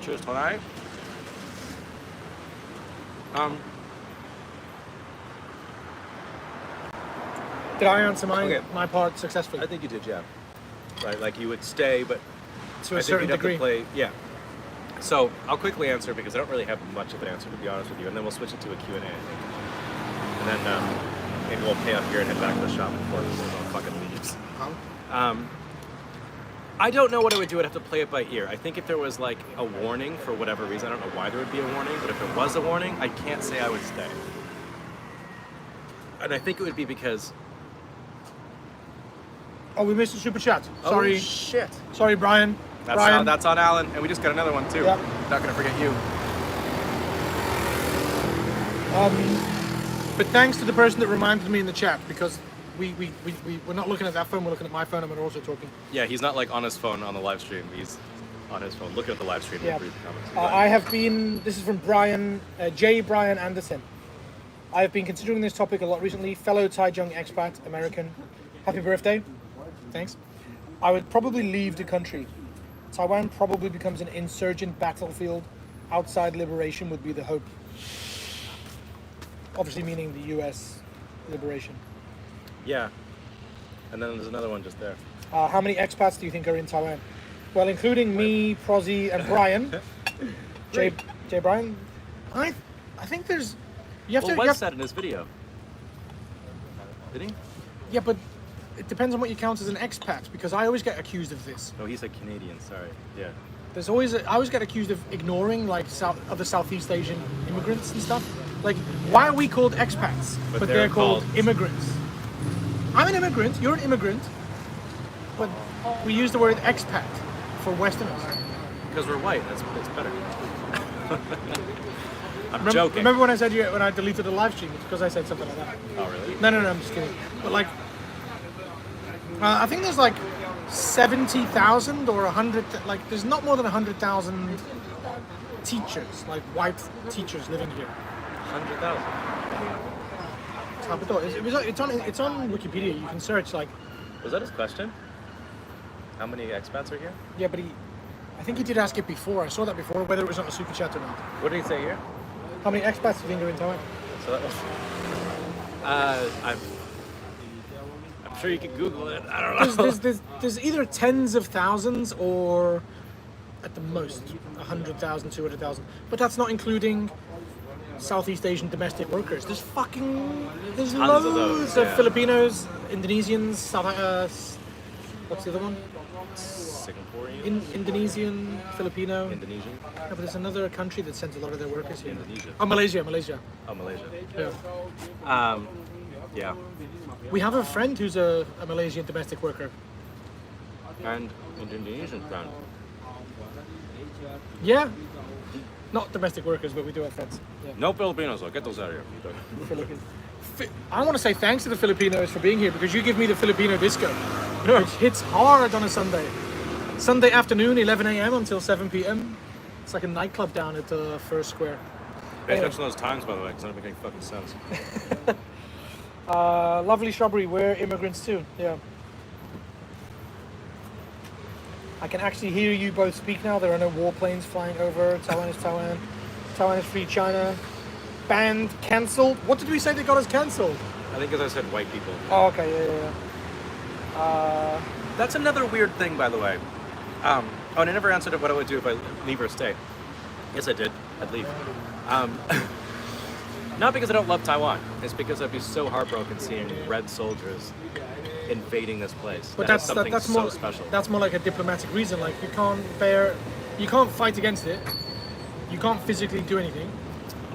Cheers, Tony. Did I answer Okay. my part successfully? I think you did, yeah. Right, like you would stay, but To a I think certain you'd have degree. to play. Yeah. So I'll quickly answer because I don't really have much of an answer to be honest with you, and then we'll switch it to a Q&A, I think. And then maybe we'll pay up here and head back to the shop before everyone fucking leaves. I don't know what I would do. I'd have to play it by ear. I think if there was like a warning for whatever reason, I don't know why there would be a warning, but if there was a warning, I can't say I would stay. And I think it would be because... Oh, we missed a super chat. Sorry. Oh, shit. Sorry, Brian. That's on Alan, and we just got another one too. Yep. Not gonna forget you. But thanks to the person that reminded me in the chat, because we're not looking at that phone, we're looking at my phone, and we're also talking. Yeah, he's not like on his phone on the live stream. He's on his phone looking at the live stream Yeah. and read the comments. I have been, this is from Brian, J. Brian Anderson. I have been considering this topic a lot recently. Fellow Taichung expat, American. Happy birthday. Thanks. I would probably leave the country. Taiwan probably becomes an insurgent battlefield. Outside liberation would be the hope. Obviously meaning the US liberation. Yeah. And then there's another one just there. How many expats do you think are in Taiwan? Well, including me, Prozzy, and Brian. J. Brian? I think there's... You have Well, to... Wes said in his video. Did he? Yeah, but it depends on what you count as an expat, because I always get accused of this. Oh, he's a Canadian. Sorry. Yeah. I always get accused of ignoring like other Southeast Asian immigrants and stuff. Like, why are we called expats, but they're called immigrants? I'm an immigrant. You're an immigrant, but we use the word expat for Westerners. Because we're white. It's better. I'm joking. Remember when I said when I deleted the live stream? It's because I said something like that. Oh, really? No, I'm just kidding. But like, I think there's like 70,000 or 100. Like, there's not more than 100,000 teachers, like white teachers, living here. 100,000. It's on Wikipedia. You can search like. Was that his question? How many expats are here? Yeah, but I think he did ask it before. I saw that before, whether it was on a super chat or not. What did he say here? How many expats do you think are in Taiwan? So that was. I'm sure you could Google it. I don't know. There's either tens of thousands or at the most 100,000, 200,000. But that's not including Southeast Asian domestic workers. There's Tons loads of those, of yeah. Filipinos, Indonesians, what's the other one? Singaporean? Indonesian, Filipino. Indonesian? Yeah, but there's another country that sends a lot of their workers here. Indonesia. Oh, Malaysia. Oh, Malaysia. Yeah. Yeah. We have a friend who's a Malaysian domestic worker. And Indonesian friend. Yeah. Not domestic workers, but we do have friends. Yeah. No Filipinos, though. Get those out of here. I want to say thanks to the Filipinos for being here, because you give me the Filipino disco, which hits hard on a Sunday. Sunday afternoon, 11 a.m. until 7 p.m. It's like a nightclub down at the First Square. Pay attention to those times, by the way, because they don't make any fucking sense. Lovely shrubbery. We're immigrants too. Yeah. I can actually hear you both speak now. There are no warplanes flying over. Taiwan is Taiwan. Taiwan is free China. Banned, cancelled. What did we say that got us cancelled? I think as I said, white people. Oh, okay, yeah. That's another weird thing, by the way. Oh, and I never answered what I would do if I leave or stay. Yes, I did. I'd leave. Not because I don't love Taiwan. It's because I'd be so heartbroken seeing red soldiers invading this place. But that's something that's so more special. That's more like a diplomatic reason. Like, you can't fight against it. You can't physically do anything.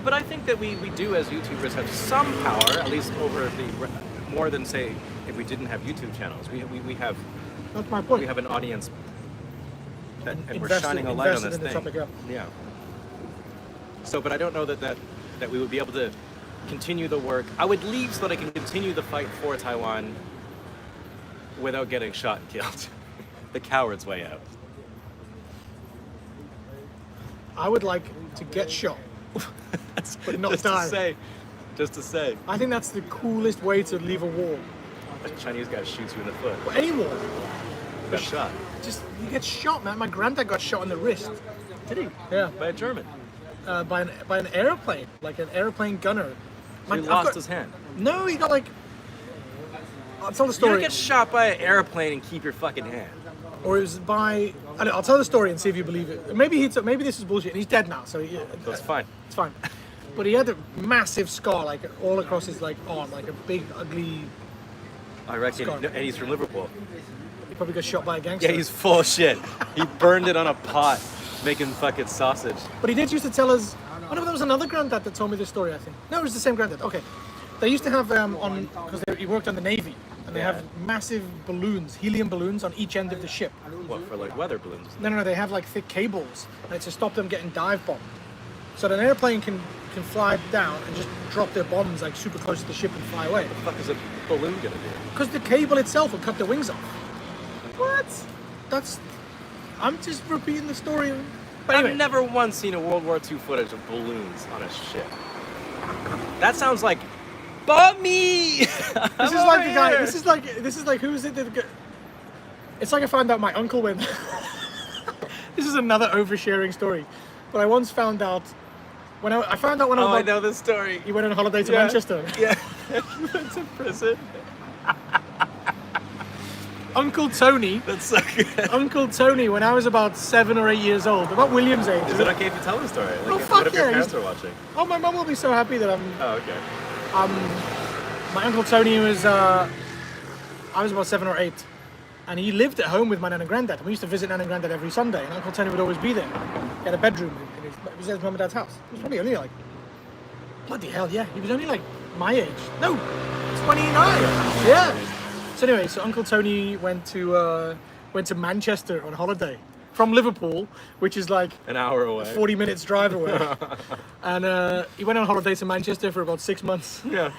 But I think that we do, as YouTubers, have some power, at least over more than, say, if we didn't have YouTube channels. We have. That's my point. We have an audience, and we're shining a light on this thing. Topic, yeah. So, but I don't know that we would be able to continue the work. I would leave so that I can continue the fight for Taiwan without getting shot and killed. The coward's way out. I would like to get shot, but not die. Just to say. I think that's the coolest way to leave a war. A Chinese guy shoots you in the foot. Or any war. Got shot. Just, you get shot, man. My granddad got shot in the wrist. Did he? Yeah. By a German. By an airplane, like an airplane gunner. So he lost his hand. No, he got like. I'll tell the You story. don't get shot by an airplane and keep your fucking hand. Or it was by. I'll tell the story and see if you believe it. Maybe this is bullshit. And he's dead now, so That's fine. It's fine. But he had a massive scar, like all across his like arm, like a big ugly. I reckon. Scar. And he's from Liverpool. He probably got shot by a gangster. Yeah, he's full of shit. He burned it on a pot, making fucking sausage. But he did used to tell us. Oh no, there was another granddad that told me this story. I think. No, it was the same granddad. Okay. They used to have because he worked on the Navy, and they have massive balloons, helium balloons, on each end of the ship. What, for like weather balloons? No, they have like thick cables, and it's to stop them getting dive bombed. So that an airplane can fly down and just drop their bombs like super close to the ship and fly away. What the fuck is a balloon gonna do? Because the cable itself will cut their wings off. What? I'm just repeating the story. But anyway. I've never once seen a World War II footage of balloons on a ship. That sounds like, bomb me! This is like the guy. This is like who is it? It's like I found out my uncle went. This is another oversharing story, but I once found out when I found out when I know this story. He went on holiday to Manchester. Yeah, he went to prison. Uncle Tony. That's so good. Uncle Tony, when I was about 7 or 8 years old, about William's age. Is it okay if you tell the story? Like, Oh, what fuck if your yeah, parents are watching? Oh, my mum will be so happy that I'm. Oh, okay. My Uncle Tony was, I was about 7 or 8, and he lived at home with my nan and granddad. We used to visit nan and granddad every Sunday, and Uncle Tony would always be there. He had a bedroom it was at his mum and dad's house. He was probably only like, bloody hell, yeah. He was only like my age. No, 29. Yeah. So anyway, so Uncle Tony went to Manchester on holiday from Liverpool, which is like An hour away. 40 minutes drive away. And he went on holiday to Manchester for about 6 months. Yeah.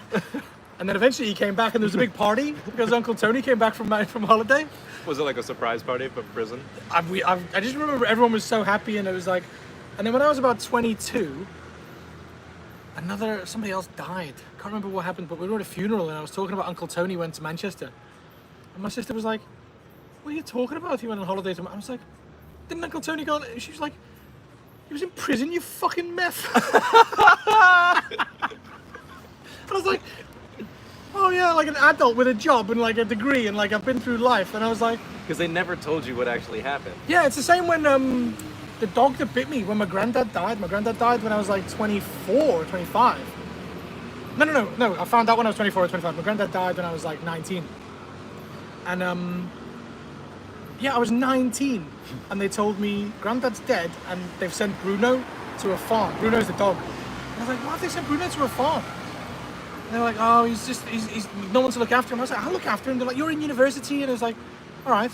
And then eventually he came back, and there was a big party because Uncle Tony came back from holiday. Was it like a surprise party from prison? I just remember everyone was so happy, and it was like, and then when I was about 22, somebody else died. Can't remember what happened, but we were at a funeral, and I was talking about Uncle Tony went to Manchester, and my sister was like, "What are you talking about? He went on holiday to." I was like, "Didn't Uncle Tony go?" She was like, "He was in prison, you fucking meth." I was like, "Oh yeah, like an adult with a job and like a degree, and like I've been through life." And I was like, Because they never told you what actually happened. "Yeah, it's the same when the dog that bit me when my granddad died. My granddad died when I was like 24 or 25. No. I found out when I was 24 or 25. My granddad died when I was like 19. And yeah, I was 19, and they told me granddad's dead, and they've sent Bruno to a farm. Bruno's the dog. And I was like, why have they sent Bruno to a farm? And they were like, oh, he's no one to look after him. I was like, I'll look after him. They're like, you're in university, and I was like, all right.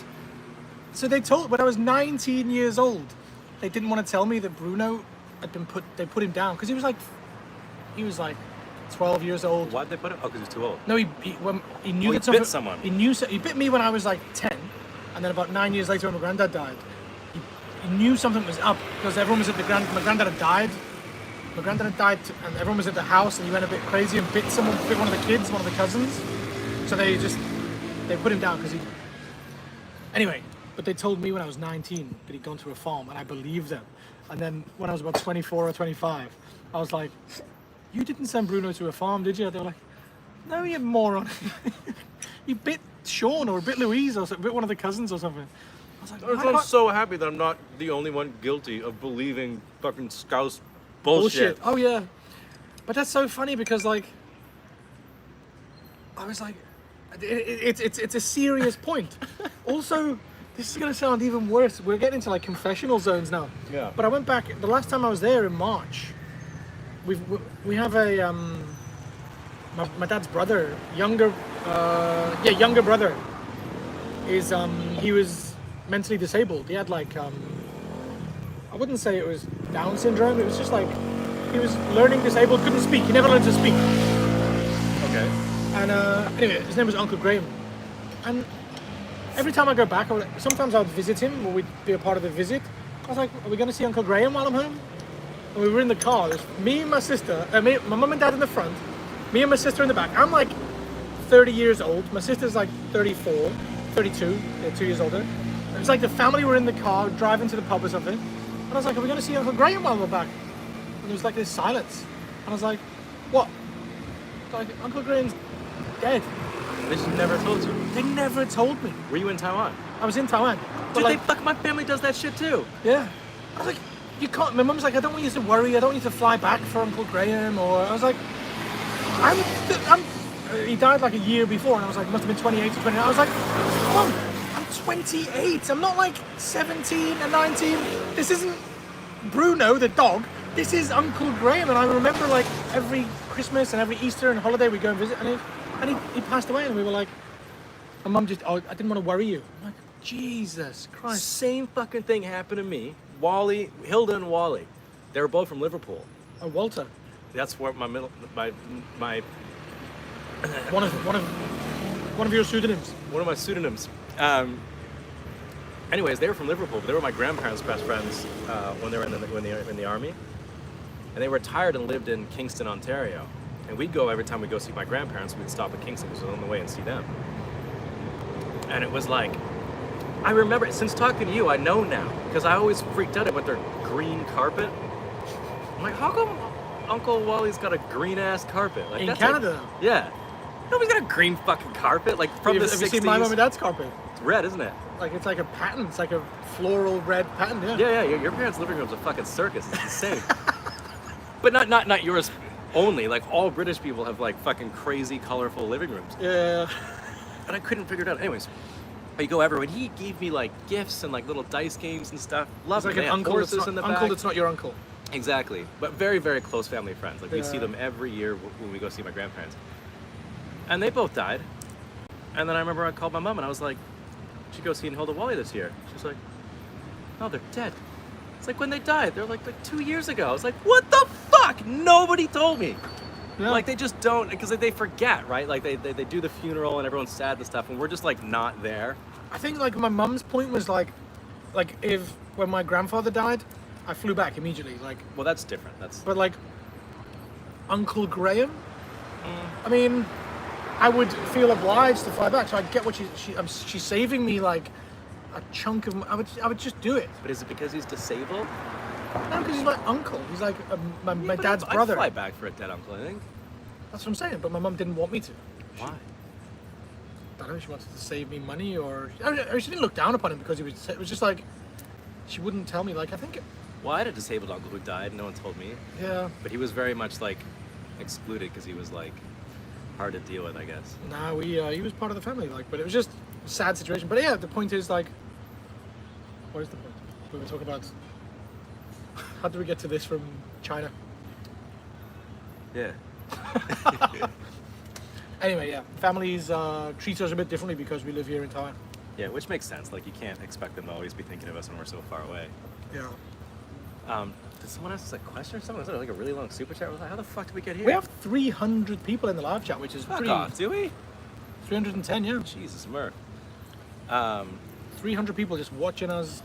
So they told, when I was 19 years old, they didn't want to tell me that Bruno had been they put him down because he was like 12 years old. Why'd they put him? Oh, because he's too old. No, he knew he that something, bit someone. He bit me when I was like 10, and then about 9 years later when my granddad died, he knew something was up because everyone was at my granddad had died. My granddad had died, and everyone was at the house, and he went a bit crazy and bit one of the kids, one of the cousins. So they put him down because he. Anyway, but they told me when I was 19 that he'd gone to a farm, and I believed them. And then when I was about 24 or 25, I was like, "You didn't send Bruno to a farm, did you?" They were like, "No, you moron. You bit Sean or bit Louise or bit one of the cousins or something." I was like, I'm so happy that I'm not the only one guilty of believing fucking Scouse bullshit. Oh yeah, but that's so funny because like, I was like, it's a serious point. Also, this is gonna sound even worse. We're getting into like confessional zones now. Yeah. But I went back the last time I was there in March. We have a my dad's brother, younger brother, is he was mentally disabled. He had like I wouldn't say it was Down syndrome. It was just like he was learning disabled, couldn't speak. He never learned to speak. Okay. And anyway, his name was Uncle Graham. And every time I go back, sometimes I would visit him, or we'd be a part of the visit. I was like, "Are we going to see Uncle Graham while I'm home?" And we were in the car. There's me and my sister, my mum and dad in the front, me and my sister in the back. I'm like 30 years old. My sister's like 34, 32, they're 2 years older. It was like the family were in the car driving to the pub or something. And I was like, "Are we going to see Uncle Graham while we're back?" And there was like this silence. And I was like, "What?" Like, Uncle Graham's dead. They just never told you. They never told me. Were you in Taiwan? I was in Taiwan. But Dude, like, my family does that shit too. yeah. I was like, you can't. My mum's like, "I don't want you to worry. I don't want you to fly back for Uncle Graham." Or I was like, he died like a year before, and I was like, must have been 28 or 29. I was like, Mum, I'm 28. I'm not like 17 and 19. This isn't Bruno the dog. This is Uncle Graham. And I remember like every Christmas and every Easter and holiday we go and visit, and he passed away, and we were like, my mum just, "Oh, I didn't want to worry you." I'm like, Jesus Christ. Same fucking thing happened to me. Wally, Hilda and Wally, they were both from Liverpool. Oh, Walter. That's where my One of your pseudonyms. one of my pseudonyms. Anyways, they were from Liverpool, but they were my grandparents' best friends when they were in the army. And they retired and lived in Kingston, Ontario. And we'd go every time we go see my grandparents. We'd stop at Kingston because it was on the way and see them. And it was like, I remember since talking to you, I know now because I always freaked out about their green carpet. I'm like, how come Uncle Wally's got a green ass carpet? Like, In that's Canada. Like, yeah. Nobody's got a green fucking carpet like from the 60s. Have you seen my mum and dad's carpet? It's red, isn't it? Like, it's like a pattern. It's like a floral red pattern. Yeah. Yeah. Your parents' living room's a fucking circus. It's insane. But not yours only. Like all British people have like fucking crazy, colorful living rooms. Yeah. And I couldn't figure it out. Anyways, I go everywhere, and he gave me like gifts and like little dice games and stuff. Love It's like it. an They had uncle. That's horses not, in the uncle back. that's not your uncle. Exactly, but very, very close family friends. Like we see Yeah. them every year when we go see my grandparents. And they both died. And then I remember I called my mom and I was like, "Should go see Hilda Wally this year?" She's like, "No, they're dead." It's like when they died, they're like 2 years ago. I was like, "What the fuck? Nobody told me." Yeah. Like they just don't, because they forget, right? Like they do the funeral and everyone's sad and stuff, and we're just like not there. I think like my mum's point was like if when my grandfather died, I flew back immediately. Like, Well, that's different. That's but like Uncle Graham, I mean, I would feel obliged to fly back. So I get what she's saving me like a chunk of. I would just do it. But is it because he's disabled? No, because he's my uncle. He's like my But dad's I'd brother. fly back for a dead uncle, I think. That's what I'm saying. But my mum didn't want me to. Why? I don't know. She wanted to save me money, or she didn't look down upon him because it was just like she wouldn't tell me. Like I think, Well, I had a disabled uncle who died. No one told me. yeah. But he was very much like excluded because he was like hard to deal with, I guess. Nah, he was part of the family. Like, but it was just a sad situation. But yeah, the point is like, what is the point? We were talking about. How do we get to this from China? Yeah. Anyway, yeah, families treat us a bit differently because we live here in Taiwan. Yeah, which makes sense. Like you can't expect them to always be thinking of us when we're so far away. Yeah. Did someone ask us a question or something? Was it like a really long super chat? I was like, how the fuck did we get here? We have 300 people in the live chat, which is Fuck pretty. off, do we? 310, yeah. Jesus, Murph. 300 people just watching us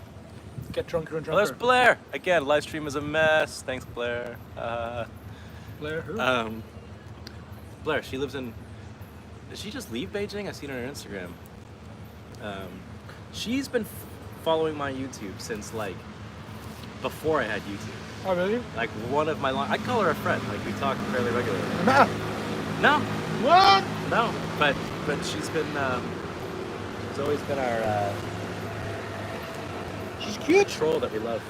get drunker and Well, there's drunker. Blair. Again, live stream is a mess. Thanks, Blair. Blair, who? Blair, she lives in... Did she just leave Beijing? I seen her on her Instagram. She's been following my YouTube since, like, before I had YouTube. Oh, really? Like, one of my... I call her a friend. Like, we talk fairly regularly. Nah. No, What? no. But she's been... she's always been our She's cute. troll that we love.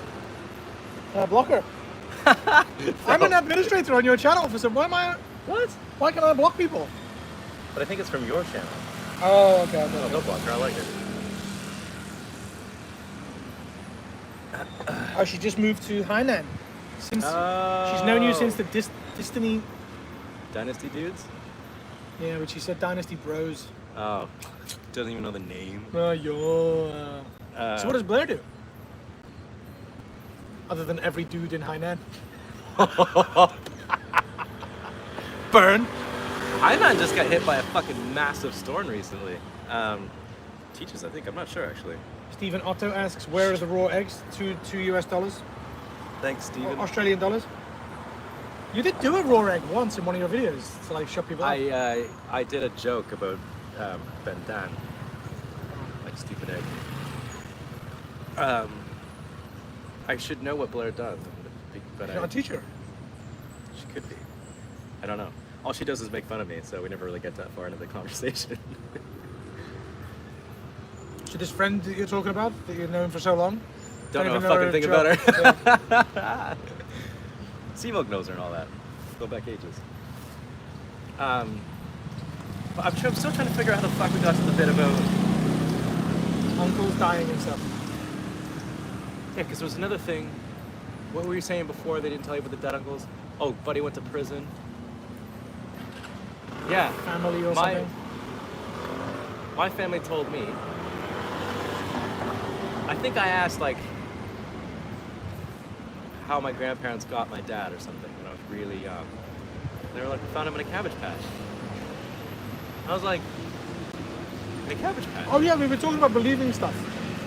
Block her. I'm an administrator on your channel for some. Why am I? What? Why can I block people? But I think it's from your channel. Oh, okay. No, don't block her. I like her. Oh, she just moved to Hainan. Since she's known you since the Destiny. Dynasty dudes? Yeah, which she said Dynasty Bros. Oh, doesn't even know the name. So what does Blair do? Other than every dude in Hainan. Burn. Hainan just got hit by a fucking massive storm recently. Teachers, I think. I'm not sure, actually. Stephen Otto asks, where are the raw eggs? $2 US? Thanks, Steven. Australian dollars? You did do a raw egg once in one of your videos to like shut people up. I did a joke about Ben Dan. Like stupid egg. I should know what Blair does, but She's not a teacher. she could be. I don't know. All she does is make fun of me, so we never really get that far into the conversation. So this friend that you're talking about, that you've known for so long? Don't know a even fucking thing about joke. her. Yeah. Seavolk knows her and all that. Go back ages. But I'm still trying to figure out how the fuck we got to the bit about... Uncles dying and stuff. Yeah, because there was another thing. What were you saying before they didn't tell you about the dead uncles? Oh, Buddy went to prison. Yeah. Family or something. My family told me. I think I asked, like, how my grandparents got my dad or something when I was really young. They were like, we found him in a cabbage patch. I was like, in a cabbage patch? Oh yeah, we were talking about believing stuff.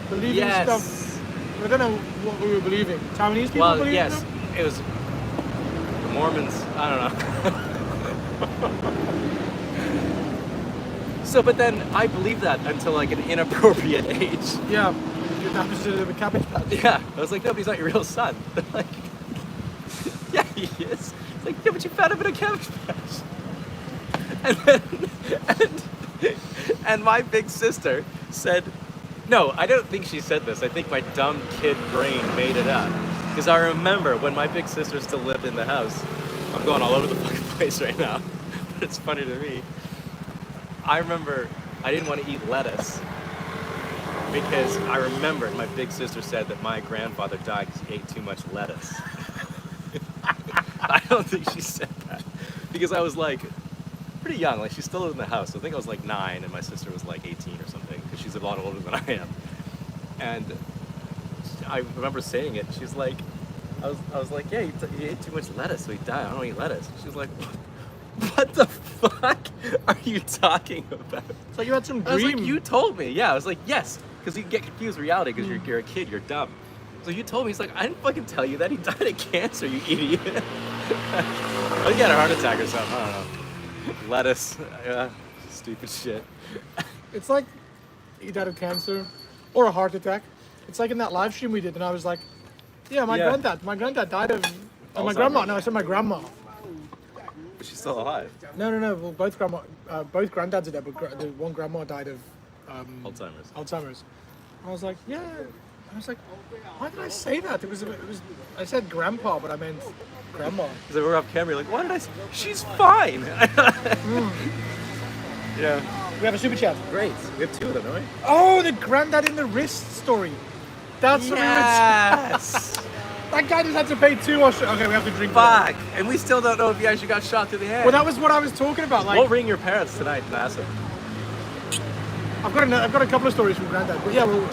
Believing Yes. stuff. I don't know what we were believing. Taiwanese people Well, believe yes, them? it was the Mormons. I don't know. So, but then I believed that until like an inappropriate age. Yeah. That was a cabbage patch. Yeah, I was like, no, but he's not your real son. They're like, yeah, he is. It's like, yeah, but you found him in a cabbage patch. And then, and my big sister said, no, I don't think she said this. I think my dumb kid brain made it up. Because I remember when my big sister still lived in the house, I'm going all over the fucking place right now, but it's funny to me. I remember I didn't want to eat lettuce because I remembered my big sister said that my grandfather died because he ate too much lettuce. I don't think she said that because I was like pretty young. Like she still lived in the house. So I think I was like 9 and my sister was like 18 or something because she's a lot older than I am. And I remember saying it. She's like, I was like, yeah, he ate too much lettuce, so he died. I don't eat lettuce. She was like, what the fuck are you talking about? It's like you had some I was dream. like, you told me. Yeah, I was like, yes, because you get confused with reality because you're a kid, you're dumb. So you told me. He's like, I didn't fucking tell you that. He died of cancer, you idiot. I think he had a heart attack or something. I don't know. Lettuce, stupid shit. It's like he died of cancer or a heart attack. It's like in that live stream we did, and I was like, yeah, my granddad died of. Oh, my grandma. No, I said my grandma. But she's still alive. No. Well, both granddads are dead, but the one grandma died of Alzheimer's. I was like, yeah. I was like, why did I say that? It was. I said grandpa, but I meant grandma. Because we were off camera, you're like, why did I say? She's fine. Yeah. We have a super chat. Great. We have 2 of them, don't we? Oh, the granddad in the wrist story. That's what Yes. that guy just had to pay 2 Australian. Okay, we have to drink. Fuck. And we still don't know if he actually got shot through the head. Well, that was what I was talking about. Like, We'll ring your parents tonight and ask them. I've got a couple of stories from granddad. But yeah, well,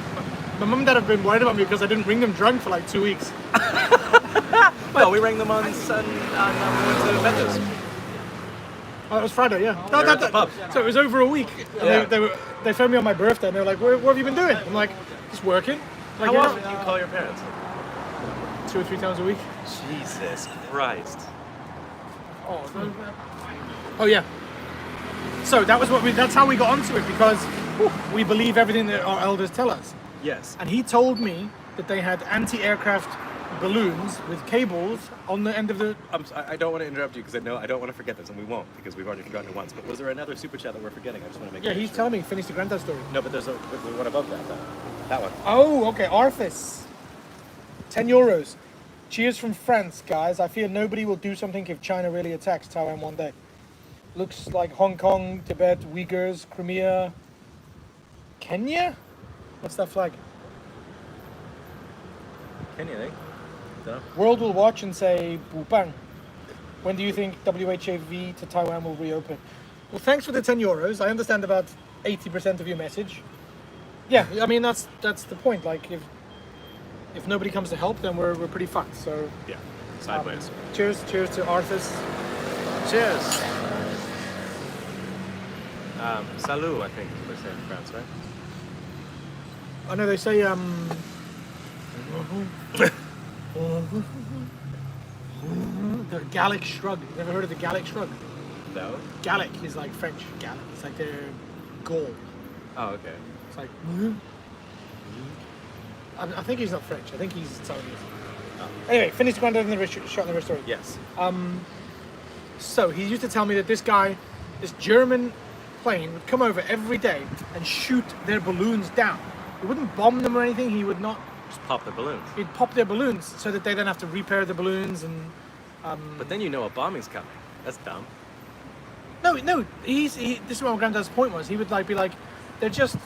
my mum and dad have been worried about me because I didn't ring them drunk for like 2 weeks. Well, we rang them on Sunday. We went to Invades. Oh, it was Friday, yeah. They were at the pub. So it was over a week. And Yeah. they phoned me on my birthday and they were like, what have you been doing? I'm like, just working. Like, How yeah, often do you call your parents? 2 or 3 times a week. Jesus Christ. Oh yeah. So that's how we got onto it because we believe everything that our elders tell us. Yes. And he told me that they had anti-aircraft balloons with cables on the end of the. I don't want to interrupt you because I don't want to forget this, and we won't because we've already forgotten it once. But was there another super chat that we're forgetting? I just want to make Yeah, sure. he's telling me. Finish the granddad story. No, but there's one above that, though. That one. Oh, okay. Arthas. 10 euros. Cheers from France, guys. I fear nobody will do something if China really attacks Taiwan one day. Looks like Hong Kong, Tibet, Uyghurs, Crimea, Kenya? What's that flag? Kenya, eh? Dunno. World will watch and say, Bupang. When do you think WHAV to Taiwan will reopen? Well, thanks for the 10 euros. I understand about 80% of your message. Yeah, I mean, that's the point. Like, if nobody comes to help, then we're pretty fucked. So, Yeah. Sideways. cheers to Arthas. Cheers. Salut, I think they say in France, right? I know they say the Gallic shrug. You ever heard of the Gallic shrug? No. Gallic is like French. Gallic. It's like their goal. Oh, okay. It's like. I think he's not French. I think he's Taiwanese. Oh. Anyway, finish the granddad in the wrist, shot in the wrist story. Yes. So he used to tell me that this German plane would come over every day and shoot their balloons down. He wouldn't bomb them or anything. He would not. Just pop the balloons. He'd pop their balloons so that they then have to repair the balloons and. But then you know a bombing's coming. That's dumb. No. This is what my granddad's point was. He would be like, he's just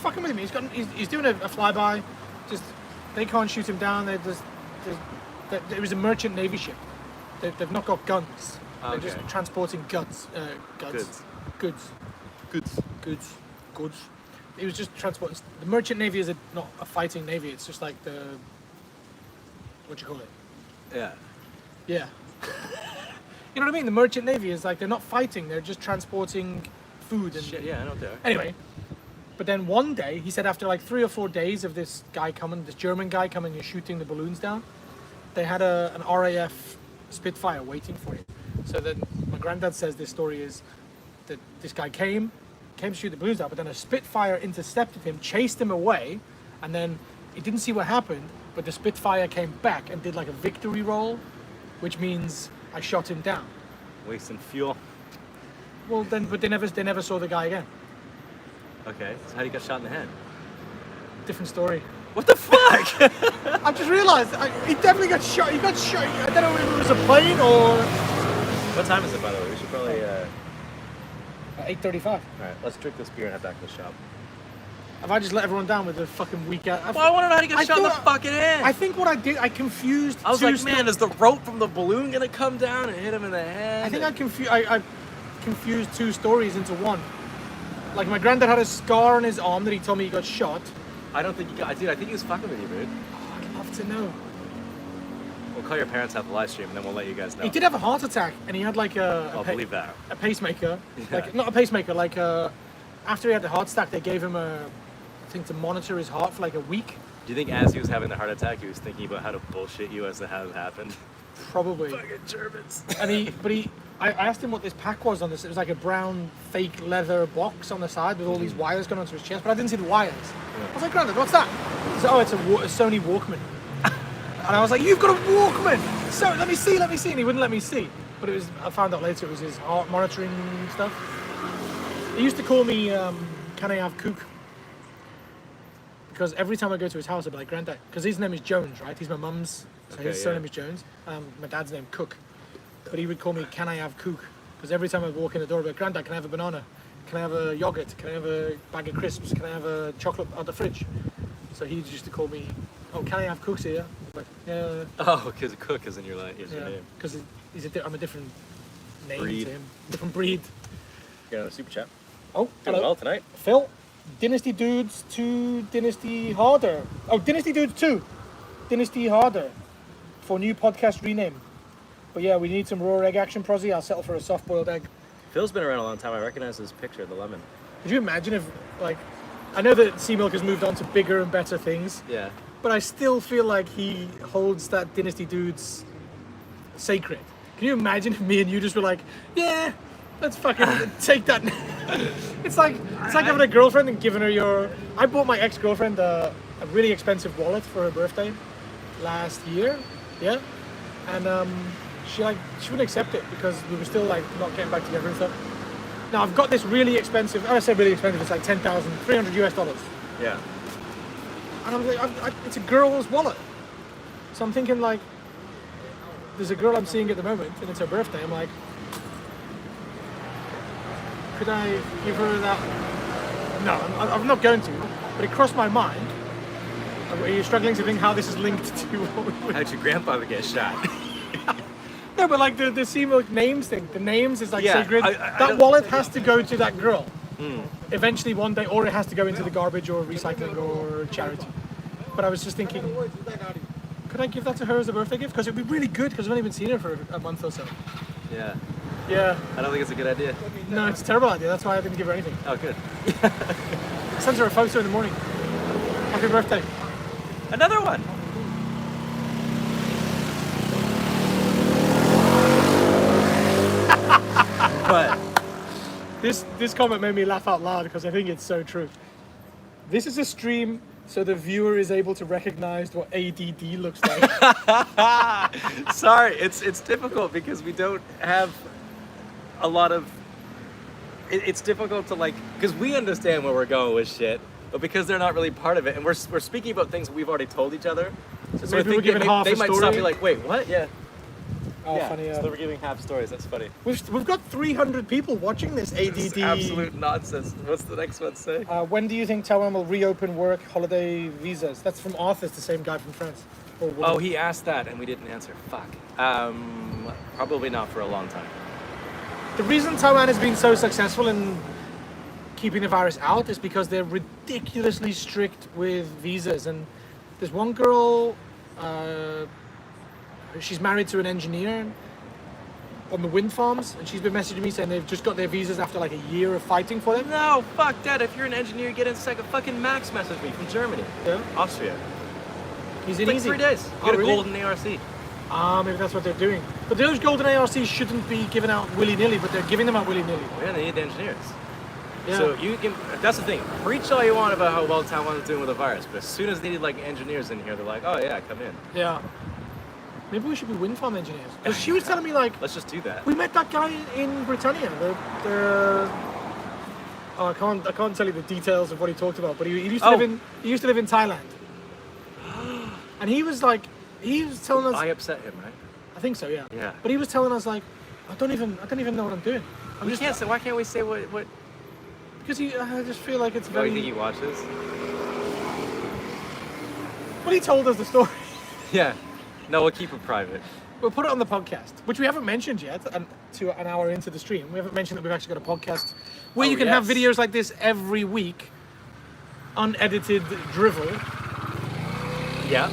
fucking with me. He's doing a flyby. Just they can't shoot him down. It was a merchant navy ship. They've not got guns. They're just Okay. transporting goods. It was just transporting. The merchant navy is not a fighting navy. It's just like the what do you call it? Yeah. Yeah. You know what I mean? The merchant navy is like they're not fighting. They're just transporting food and Shit, yeah, I know what they are. Anyway, but then one day, he said after like 3 or 4 days of this German guy coming and shooting the balloons down, they had an RAF Spitfire waiting for him. So then my granddad says this story is that this guy came to shoot the balloons down, but then a Spitfire intercepted him, chased him away, and then he didn't see what happened, but the Spitfire came back and did like a victory roll, which means I shot him down. Wasting fuel. Well, but they never saw the guy again. Okay, so how do you get shot in the head? Different story. What the fuck? I just realised he definitely got shot. He got shot. I don't know if it was a plane or What time is it, by the way? We should probably. 8:35. All right, let's drink this beer and head back to the shop. Have I just let everyone down with the fucking weak ass? Well, I want to know how to get I shot in the thought- fucking head. I think what I did, I confused. I was two like, man, is the rope from the balloon gonna come down and hit him in the head? I think I confused two stories into one. Like my granddad had a scar on his arm that he told me he got shot. I don't think he got. Dude, I think he was fucking with you, dude. Oh, I'd love to know. We'll call your parents after the live stream and then we'll let you guys know. He did have a heart attack, and he had like I'll believe that. a pacemaker. Yeah. Like not a pacemaker, like after he had the heart attack, they gave him a thing to monitor his heart for like a week. Do you think as he was having the heart attack, he was thinking about how to bullshit you as to how it happened? Probably. Fucking Germans. And I asked him what this pack was on this. It was like a brown fake leather box on the side with all these wires going onto his chest, but I didn't see the wires. I was like, Granddad, what's that? He said, oh, it's a Sony Walkman. And I was like, you've got a Walkman! So let me see. And he wouldn't let me see. But it was, I found out later it was his heart monitoring stuff. He used to call me, can I have Cook? Because every time I go to his house, I'd be like, Granddad, because his name is Jones, right? He's my mum's, so Okay, his yeah. surname is Jones. My dad's name, Cook. But he would call me, can I have Cook? Because every time I walk in the door, I'd be like, Granddad, can I have a banana? Can I have a yogurt? Can I have a bag of crisps? Can I have a chocolate out the fridge? So he used to call me, oh, can I have Cooks here? I'm like, yeah, Oh, because Cook is in your your yeah. name. Because I'm a different name Breed. to him. Different breed. You're on a super chat. Oh, Doing hello. well tonight. Phil, Dynasty Dudes 2, Dynasty Harder. Oh, Dynasty Dudes 2, Dynasty Harder for new podcast rename. But yeah, we need some raw egg action, Prozzy. I'll settle for a soft boiled egg. Phil's been around a long time. I recognize his picture, the lemon. Could you imagine if, like, I know that Sea Milk has moved on to bigger and better things, Yeah. but I still feel like he holds that Dynasty Dudes sacred. Can you imagine if me and you just were like, yeah, let's fucking take that. It's like having a girlfriend and giving her your. I bought my ex-girlfriend a really expensive wallet for her birthday last year, yeah, and she wouldn't accept it because we were still like not getting back together and stuff. Now I've got this really expensive. I say really expensive. It's like $10,300 US. Yeah. And I'm like, it's a girl's wallet. So I'm thinking like, there's a girl I'm seeing at the moment, and it's her birthday. I'm like, could I give her that? No, I'm not going to. But it crossed my mind. Are you struggling to think how this is linked to what we were? How'd your grandfather get shot? No, but like the Sea Milk names thing. The names is like Yeah, sacred. I That don't- wallet has to go to that girl. Eventually one day, or it has to go into the garbage or recycling or charity. But I was just thinking, could I give that to her as a birthday gift? Because it'd be really good because I've only been seeing her for a month or so. Yeah. Yeah. I don't think it's a good idea. No, it's a terrible idea. That's why I didn't give her anything. Oh, good. I sent her a photo in the morning. Happy birthday. Another one. But This comment made me laugh out loud because I think it's so true. This is a stream so the viewer is able to recognize what ADD looks like. sorry, it's difficult because we don't have a lot of. It's difficult to like because we understand where we're going with shit, but because they're not really part of it, and we're speaking about things we've already told each other. So maybe we're giving half they a might story. stop you like, wait, what? Yeah. Oh, Yeah, funny. so we're giving half stories. That's funny. We've got 300 people watching this ADD. This is absolute nonsense. What's the next one say? When do you think Taiwan will reopen work holiday visas? That's from Arthur, the same guy from France. Or woman. Oh, he asked that and we didn't answer. Fuck. Probably not for a long time. The reason Taiwan has been so successful in keeping the virus out is because they're ridiculously strict with visas. And there's one girl, she's married to an engineer on the wind farms, and she's been messaging me saying they've just got their visas after like a year of fighting for them. No, fuck that. If you're an engineer, get in a second. Fucking Max messaged me from Germany. Yeah. Austria. He's It's in like easy. 3 days. Oh, Get a really? golden ARC. Maybe that's what they're doing. But those golden ARCs shouldn't be given out willy-nilly, but they're giving them out willy-nilly. Yeah, they need the engineers. Yeah. So you can, that's the thing. Preach all you want about how well Taiwan is doing with the virus, but as soon as they need like engineers in here, they're like, oh yeah, come in. Yeah. Maybe we should be wind farm engineers. Because she was telling me like, Let's just do that. we met that guy in Britannia. Oh, I can't tell you the details of what he talked about, but he used to live in Thailand. And he was telling us. I upset him, right? I think so, yeah. Yeah. But he was telling us like, I don't even know what I'm doing. I'm We just can't say. Why can't we say what? because I just feel like it's Oh, very. you think he watches? Well, he told us the story. Yeah. No, we'll keep it private. We'll put it on the podcast, which we haven't mentioned yet. And to an hour into the stream, we haven't mentioned that we've actually got a podcast where Oh, you can have yes. videos like this every week, unedited drivel, Yeah.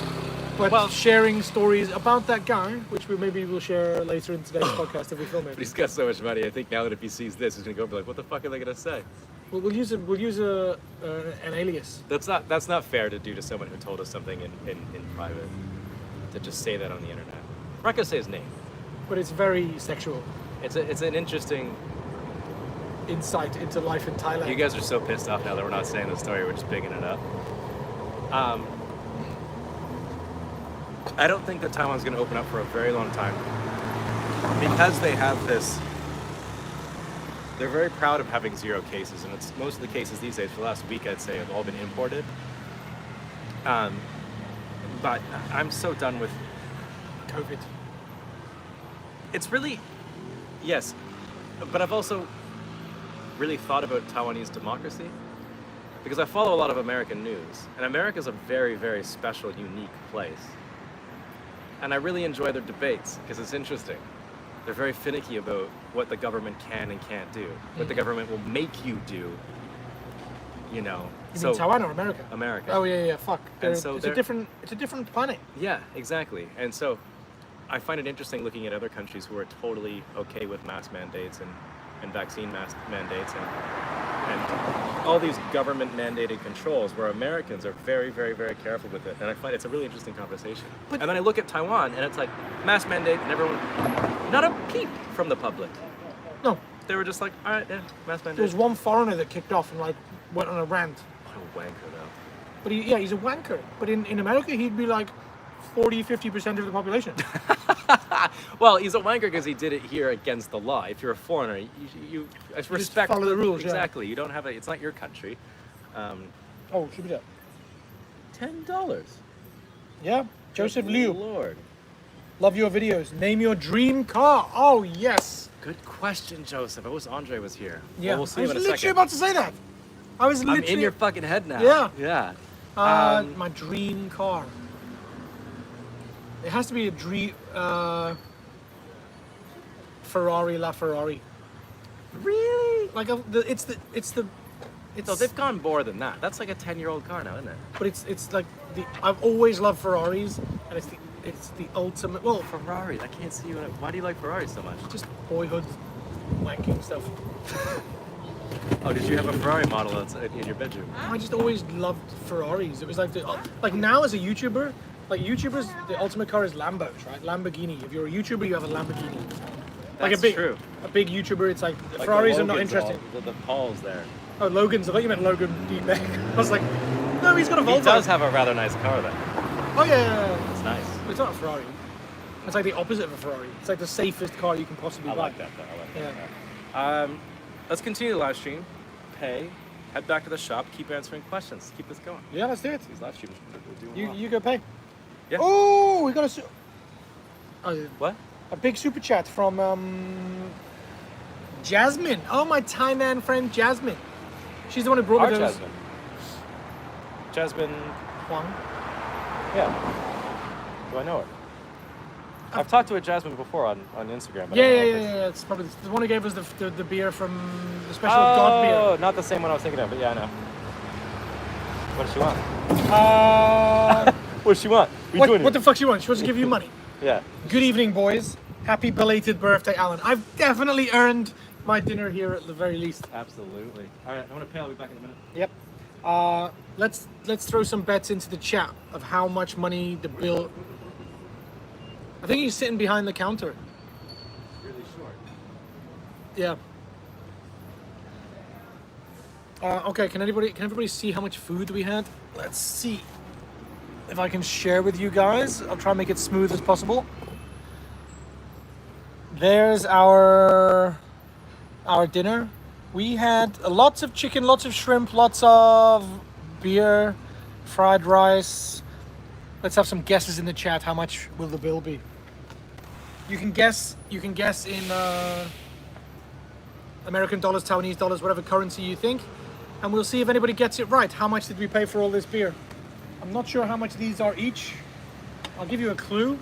but Well- sharing stories about that guy, which maybe we'll share later in today's podcast if we film But it. he's got so much money. I think now that if he sees this, he's gonna go and be like, "What the fuck are they gonna say?" We'll use an alias. That's not fair to do to someone who told us something in private. To just say that on the internet. I'm not gonna say his name. But it's very sexual It's an interesting. insight into life in Thailand. You guys are so pissed off now that we're not saying the story. We're just bigging it up. I don't think that Taiwan's going to open up for a very long time because they have this. They're very proud of having 0 cases, and it's most of the cases these days for the last week, I'd say, have all been imported. But I'm so done with. COVID. It's really, yes, but I've also really thought about Taiwanese democracy because I follow a lot of American news, and America's a very, very special, unique place. And I really enjoy their debates because it's interesting. They're very finicky about what the government can and can't do, what the government will make you do. You know, You mean Taiwan or America? America. Oh yeah, fuck. And so it's a different planet. Yeah, exactly. And so I find it interesting looking at other countries who are totally okay with mask mandates and vaccine mandates and all these government mandated controls where Americans are very, very, very careful with it. And I find it's a really interesting conversation. But- And then I look at Taiwan and it's like mask mandate and everyone, not a peep from the public. No, They were just like, all right, yeah, mask mandate. there was one foreigner that kicked off and like went on a rant. What a wanker though. But he's a wanker. But in America, he'd be like 40-50% of the population. Well, he's a wanker because he did it here against the law. If you're a foreigner, you respect follow the rules, yeah. Exactly. You don't have it's not your country. Oh, should be that. $10. Yeah, Joseph Liu. Lord. Love your videos. Name your dream car. Oh yes. Good question, Joseph. I wish Andre was here. Yeah, Well, we'll see I him was in a literally second. about to say that. I was I'm literally. in your fucking head now. Yeah. Yeah. My dream car. It has to be a dream. Ferrari LaFerrari. Really? Like So they've gone more than that. That's like a 10-year-old car now, isn't it? But it's like I've always loved Ferraris, and it's the ultimate. Well, Ferrari. I can't see you. Why do you like Ferrari so much? just boyhood wanking stuff. Oh, did you have a Ferrari model outside in your bedroom? I just always loved Ferraris. It was like now as a YouTuber, like YouTubers, the ultimate car is Lambos, right? Lamborghini. If you're a YouTuber, you have a Lamborghini. Like That's a big, true. a big YouTuber, it's like Like Ferraris the are not Logans and interesting. all, the Pauls there. Oh, Logan's. I thought you meant Logan D-Beck. I was like, no, he's got a Volvo. He does have a rather nice car, though. Oh yeah. It's nice. It's not a Ferrari. It's like the opposite of a Ferrari. It's like the safest car you can possibly I buy. like that, though. I like Yeah. that. Let's continue the live stream. Pay. Head back to the shop. Keep answering questions. Keep this going. Yeah, let's do it. These live streams are doing well. You go pay. Yeah. Oh, we got What? a big super chat from Jasmine. Oh, my Thailand friend Jasmine. She's the one who brought Our me those. Jasmine. Jasmine. Huang. Yeah. Do I know her? I've talked to a Jasmine before on Instagram. But I Yeah, don't yeah, know yeah, if it's- yeah. It's probably the one who gave us the beer from the special God beer. Oh, not the same one I was thinking of, but yeah, I know. What does she want? What does she want? What the fuck she wants? She wants to give you money. Yeah. Good evening, boys. Happy belated birthday, Alan. I've definitely earned my dinner here at the very least. Absolutely. All right, I'm gonna pay. I'll be back in a minute. Yep. Let's throw some bets into the chat of how much money the bill. I think he's sitting behind the counter. Really short. Yeah. Okay. Can everybody see how much food we had? Let's see if I can share with you guys. I'll try and make it smooth as possible. There's our dinner. We had lots of chicken, lots of shrimp, lots of beer, fried rice. Let's have some guesses in the chat. How much will the bill be? You can guess You can guess in American dollars, Taiwanese dollars, whatever currency you think. And we'll see if anybody gets it right. How much did we pay for all this beer? I'm not sure how much these are each. I'll give you a clue.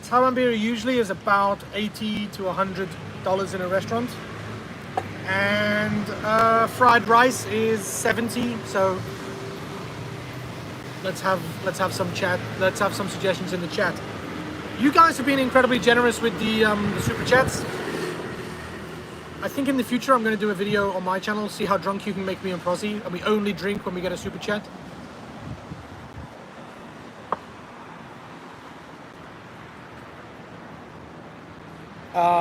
Taiwan beer usually is about $80 to $100 in a restaurant. And fried rice is 70, so let's have some chat. Let's have some suggestions in the chat. You guys have been incredibly generous with the super chats. I think in the future I'm going to do a video on my channel, see how drunk you can make me and Prosy, and we only drink when we get a super chat.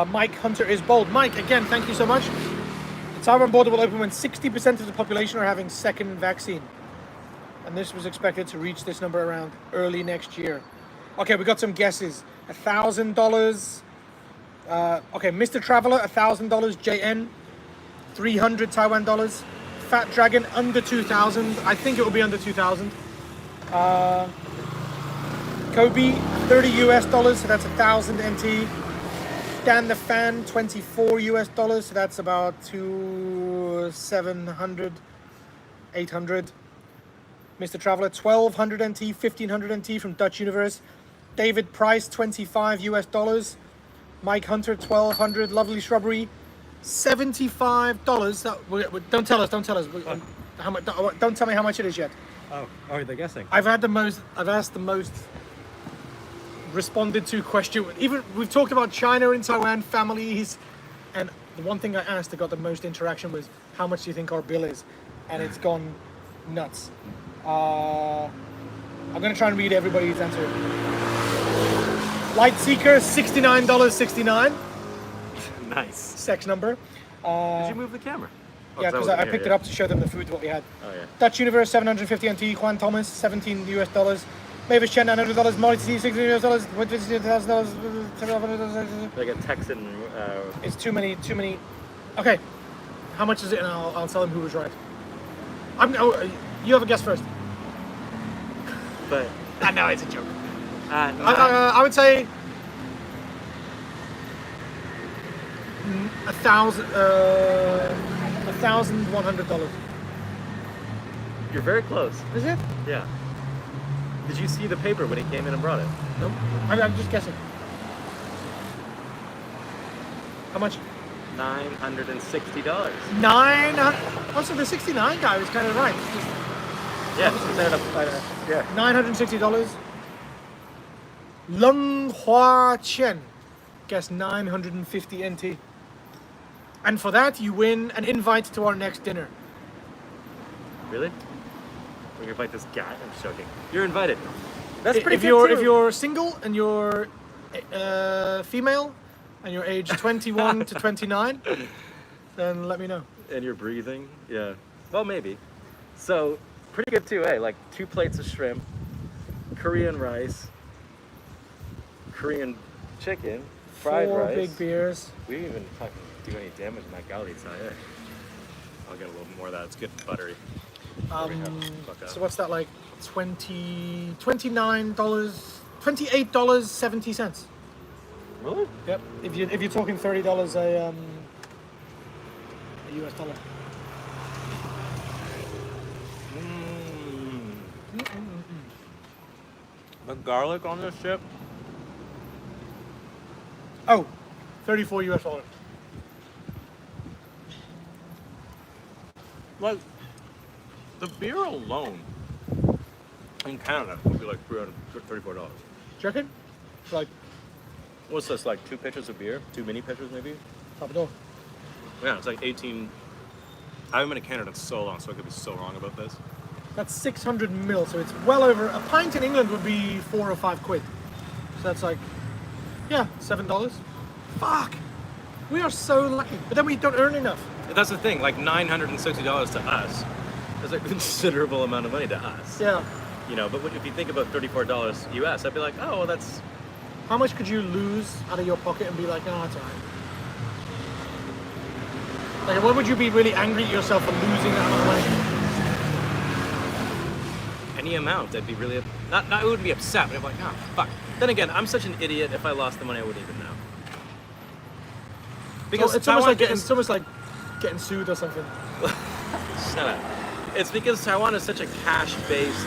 Mike Hunter is bold. Mike, again, thank you so much. The Taiwan border will open when 60% of the population are having second vaccine. And this was expected to reach this number around early next year. Okay, we got some guesses. $1,000. Okay, Mr. Traveler, $1,000. JN, 300 Taiwan dollars. Fat Dragon, under 2,000. I think it will be under 2,000. Kobe, 30 US dollars, so that's 1,000 NT. Dan the Fan, 24 US dollars, so that's about 700, 800. Mr. Traveler, 1,200 NT, 1,500 NT from Dutch Universe. David Price, 25 US dollars. Mike Hunter, 1,200. Lovely Shrubbery, $75. Don't tell us. How much? Don't tell me how much it is yet. Oh, they're guessing. I've asked the most responded to question. Even we've talked about China and Taiwan families, and the one thing I asked that got the most interaction was how much do you think our bill is, and it's gone nuts. I'm gonna try and read everybody's answer. Light Seeker, $69.69. Nice. Sex number. Did you move the camera? Yeah, because I picked it up to show them the food what we had. Oh yeah. Dutch Universe, 750 NT. Juan Thomas, 17 US dollars. Mavis Chen, $900. Molly T, $16 US dollars. $1,000. Like a Texan. It's too many. Okay, how much is it? And I'll tell them who was right. You have a guess first. But No, it's a joke. no. I would say $1,100. You're very close. Is it? Yeah. Did you see the paper when he came in and brought it? Nope. I'm just guessing. How much? $960. 900. Oh, so the 69 guy was kind of right. Yeah. Yeah. $960. Lung Hua Chen. Guess 950 NT. And for that, you win an invite to our next dinner. Really? We can invite this guy. I'm just joking. You're invited. That's pretty If good you're too. if you're single and you're female and you're age 21 to 29, then let me know. And you're breathing. Yeah. Well, maybe. So pretty good too, eh? Like 2 plates of shrimp, Korean rice, Korean chicken, fried 4 rice. big beers. We didn't even fucking do any damage in that galley side, eh? I'll get a little more of that. It's good and buttery. So what's that like? $29, $28.70. Really? Yep. If you're talking $30 a US dollar. The garlic on this chip. Oh, 34 US dollars. Like, the beer alone in Canada would be like $34. Do you reckon? Like, What's this, like 2 pitchers of beer? 2 mini pitchers maybe? top it all. Yeah, it's like 18. I haven't been to Canada in so long, so I could be so wrong about this. That's 600 mil, so it's well over. A pint in England would be 4 or 5 quid. So that's like, yeah, $7. Fuck. We are so lucky. But then we don't earn enough. That's the thing, like $960 to us is a considerable amount of money to us. Yeah. You know, but if you think about $34 US, I'd be like, oh, well, that's. How much could you lose out of your pocket and be like, no, it's alright? Like, when would you be really angry at yourself for losing that amount of money? Any amount, I'd be really. Not I wouldn't be upset, but I'm like, oh, fuck. Then again, I'm such an idiot. If I lost the money, I wouldn't even know. Because Because it's almost Taiwan like is- it's almost like getting sued or something. Shut up. It's because Taiwan is such a cash-based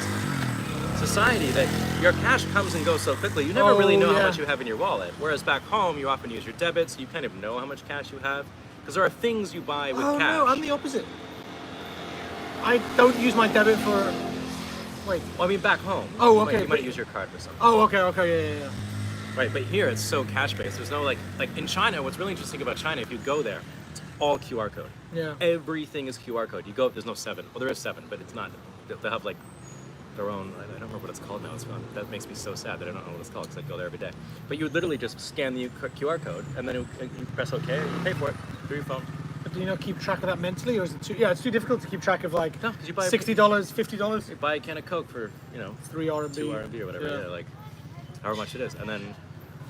society that your cash comes and goes so quickly. You never really know how much you have in your wallet. Whereas back home, you often use your debit, so you kind of know how much cash you have. Because there are things you buy with cash. No, I'm the opposite. I don't use my debit for. Wait. Well, I mean, back home. Oh, you okay, might, you might but- use your card for something. Oh, okay, yeah. Right, but here it's so cash-based. There's no like in China. What's really interesting about China, if you go there, it's all QR code. Yeah. Everything is QR code. You go, there's no 7. Well, there is 7, but it's not. They have like their own. I don't remember what it's called now. It's fun. That makes me so sad that I don't know what it's called because I go there every day. But you would literally just scan the QR code and then you press OK and you pay for it through your phone. But do you not keep track of that mentally, or is it too? Yeah, it's too difficult to keep track of like No, 'cause you buy $60, $50, You buy a can of Coke for 3 RMB. 2 RMB or whatever. Yeah, like however much it is, and then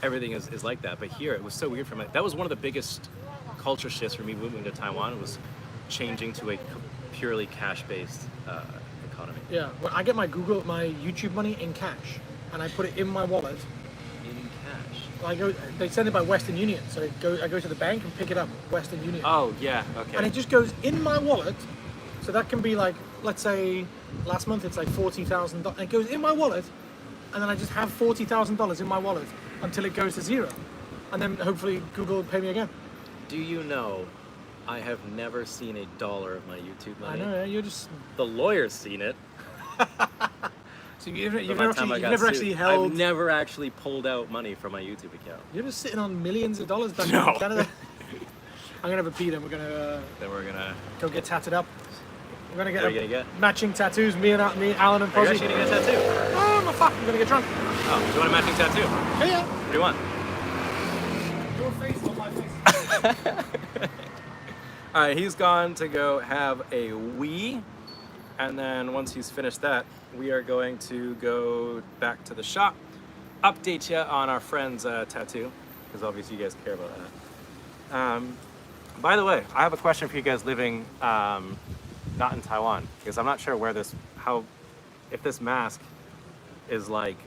everything is like that. But here it was so weird for me. That was one of the biggest culture shifts for me moving to Taiwan. It was changing to a purely cash-based economy. Yeah, well, I get my YouTube money in cash, and I put it in my wallet. In cash. They send it by Western Union, so I go to the bank and pick it up, Western Union. Oh yeah, okay. And it just goes in my wallet, so that can be like, let's say, last month it's like $40,000. It goes in my wallet, and then I just have $40,000 in my wallet until it goes to zero, and then hopefully Google will pay me again. Do you know, I have never seen $1 of my YouTube money. I know, yeah, you're just. The lawyer's seen it. So you've By never the time I got never sued. actually held. I've never actually pulled out money from my YouTube account. You're just sitting on millions of dollars back No. in Canada. I'm gonna have a pee then. We're gonna Then we're gonna. go get tatted up. We're gonna get, What are you gonna get? matching tattoos. Me, Alan, and Are you Posey. actually gonna get a tattoo? Oh my fuck! I'm gonna get drunk. Oh, do you want a matching tattoo? Yeah. What do you want? Your face on my face. All right, he's gone to go have a wee, and then once he's finished that, we are going to go back to the shop, update you on our friend's tattoo, because obviously you guys care about that. By the way, I have a question for you guys living not in Taiwan, because I'm not sure if this mask is like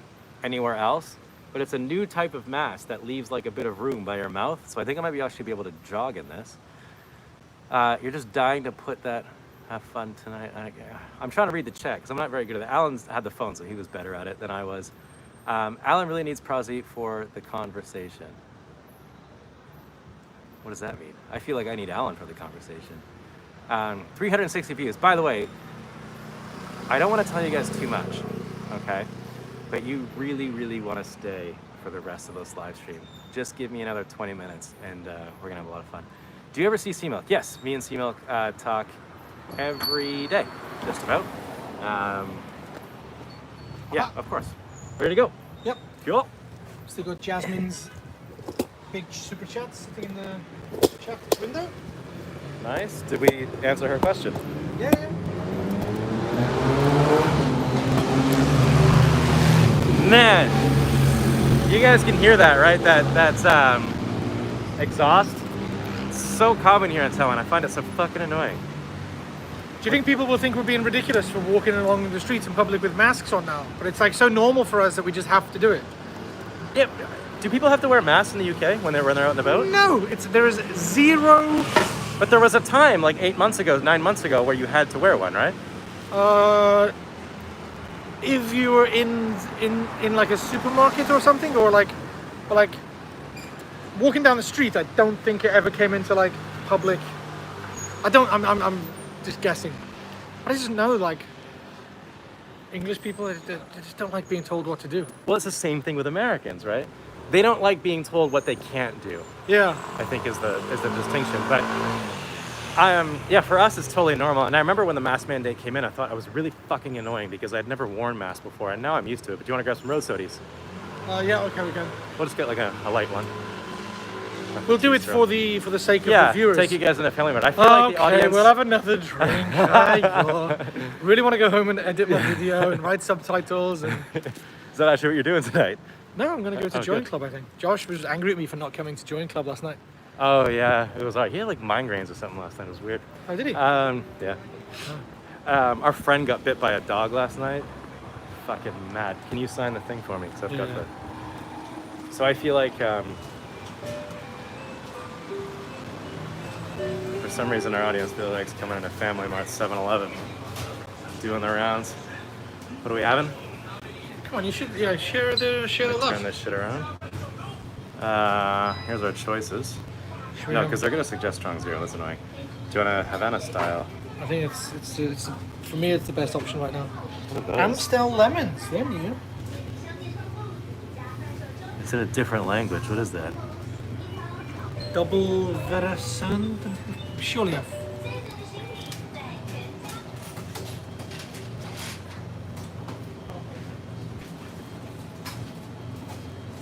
anywhere else, but it's a new type of mask that leaves like a bit of room by your mouth, so I think I might actually be able to jog in this. You're just dying to put that. Have fun tonight. I'm trying to read the chat because I'm not very good at it. Alan's had the phone, so he was better at it than I was. Alan really needs Prosy for the conversation. What does that mean? I feel like I need Alan for the conversation. 360 views. By the way, I don't want to tell you guys too much, okay? But you really, really want to stay for the rest of this live stream. Just give me another 20 minutes and we're gonna have a lot of fun. Do you ever see C-Milk? Yes, me and C-Milk talk every day, just about. Yeah, of course. Ready to go? Yep. Cool. Still got Jasmine's big super chat sitting in the chat window. Nice. Did we answer her question? Yeah. Man, you guys can hear that, right? That's exhaust. It's so common here in Taiwan. I find it so fucking annoying. Do you think people will think we're being ridiculous for walking along the streets in public with masks on now? But it's like so normal for us that we just have to do it. Yeah. Do people have to wear masks in the UK when they're out and about? No, there is zero. But there was a time, like 9 months ago, where you had to wear one, right? If you were in like a supermarket or something, or like walking down the street, I don't think it ever came into like public. I'm just guessing. I just know like English people, they just don't like being told what to do. Well, it's the same thing with Americans, right? They don't like being told what they can't do. Yeah. I think is the distinction. But yeah, for us it's totally normal. And I remember when the mask mandate came in, I thought I was really fucking annoying because I'd never worn masks before, and now I'm used to it. But do you want to grab some road sodies? Yeah. Okay, we can. We'll just get like a light one. We'll do it for the sake of Yeah, the viewers. take you guys in a family mode. I feel like the audience. We'll have another drink. Really want to go home and edit my video and write subtitles. And Is that actually what you're doing tonight? no, I'm going to go to Oh, Join good. Club. I think Josh was angry at me for not coming to Join Club last night. Oh yeah, it was alright. He had like migraines or something last night. It was weird. Oh, did he? Yeah. Our friend got bit by a dog last night. Fucking mad. Can you sign the thing for me? 'Cause I've got Yeah. the. So I feel like for some reason our audience feels like it's coming into Family Mart 7-Eleven, doing the rounds. What are we having? Come on, you should share the Turn love. this shit around. Here's our choices. Should we No, go- because they're gonna suggest strong zero. That's annoying. Do you want a Havana style? I think it's for me it's the best option right now. What are those? Amstel lemons, they're new. It's in a different language. What is that? Double Versand Psholiav.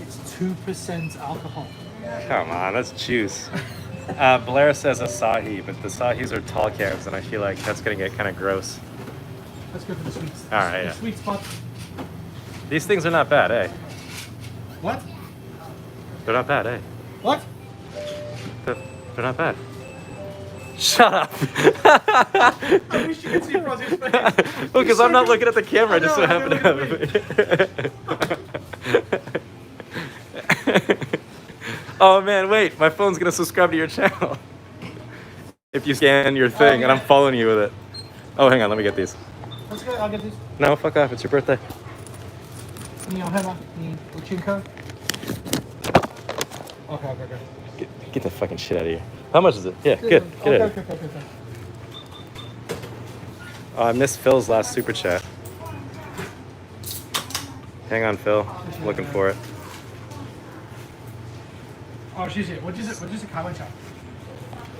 It's 2% alcohol. Come on, that's juice. Blair says Asahi, but the Asahis are tall cans, and I feel like that's gonna get kind of gross. Let's go for the sweets. All right, The yeah. sweet spot. These things are not bad, eh? What? They're not bad, eh? What? They're not bad. Shut up. I wish you could see Rosy's face. Well, because I'm not looking at the camera, I just so I happen know, to have it. Oh man, wait, my phone's gonna subscribe to your channel. If you scan your thing and I'm following you with it. Oh, hang on, let me get these. Let's go, I'll get this. No, fuck off, it's your birthday. Okay. Get the fucking shit out of here. How much is it? Yeah, good. Get it. Okay. Oh, I missed Phil's last super chat. Hang on, Phil. I'm looking for it. Oh, 谢谢。我就是开玩笑，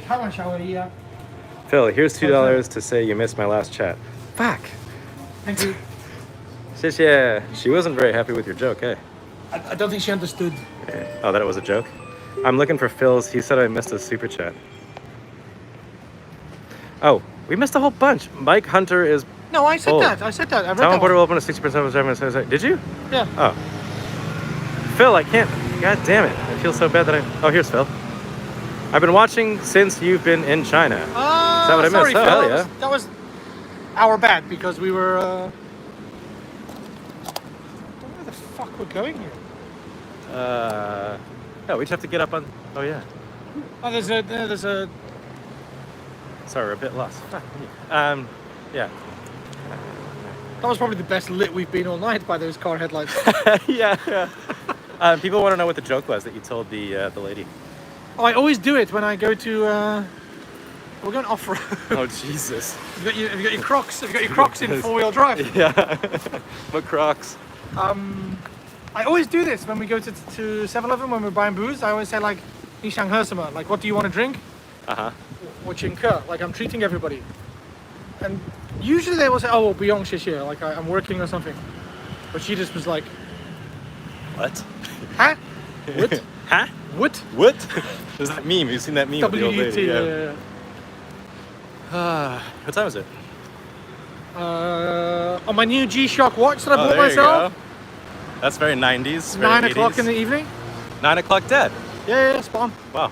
开玩笑而已啊。 Phil, here's $2 to say you missed my last chat. Fuck. Thank you. 谢谢. She wasn't very happy with your joke, eh? I don't think she understood. Oh, that it was a joke? I'm looking for Phil's. He said I missed a super chat. Oh, we missed a whole bunch. Mike Hunter is... No, I said Oh. that. I said that. I read Taiwan that border one. will open at 60% of the time. Did you? Yeah. Oh. Phil, I can't. God damn it. I feel so bad that I... Oh, here's Phil. I've been watching since you've been in China. Is that what I Sorry, missed? Oh, Phil. hell yeah. That was our bad because we were. Don't know where the fuck we're going here. Yeah, we just have to get up on... Oh, yeah. Oh, there's a. Sorry, we're a bit lost. Fuck me. Yeah. That was probably the best lit we've been all night by those car headlights. yeah. People want to know what the joke was that you told the lady. Oh, I always do it when I go to. We're going off road. Oh, Jesus. Have you got your Crocs? Have you got your Crocs in 4-wheel drive? Yeah. My Crocs. I always do this when we go to 7-Eleven when we're buying booze. I always say like, 你想喝什么? Like, what do you want to drink? Uh-huh. 我请客. Like, I'm treating everybody. And usually they will say, oh, 不用谢谢. Like, I'm working or something. But she just was like, What? huh? What? Huh? What? What? There's that meme. You've seen that meme of the old WET, lady. yeah. What time is it? On my new G-Shock watch that I bought there you myself. go. That's very 90s. Very 9 o'clock 80s. in the evening. 9 o'clock dead. Yeah, spot on. Wow.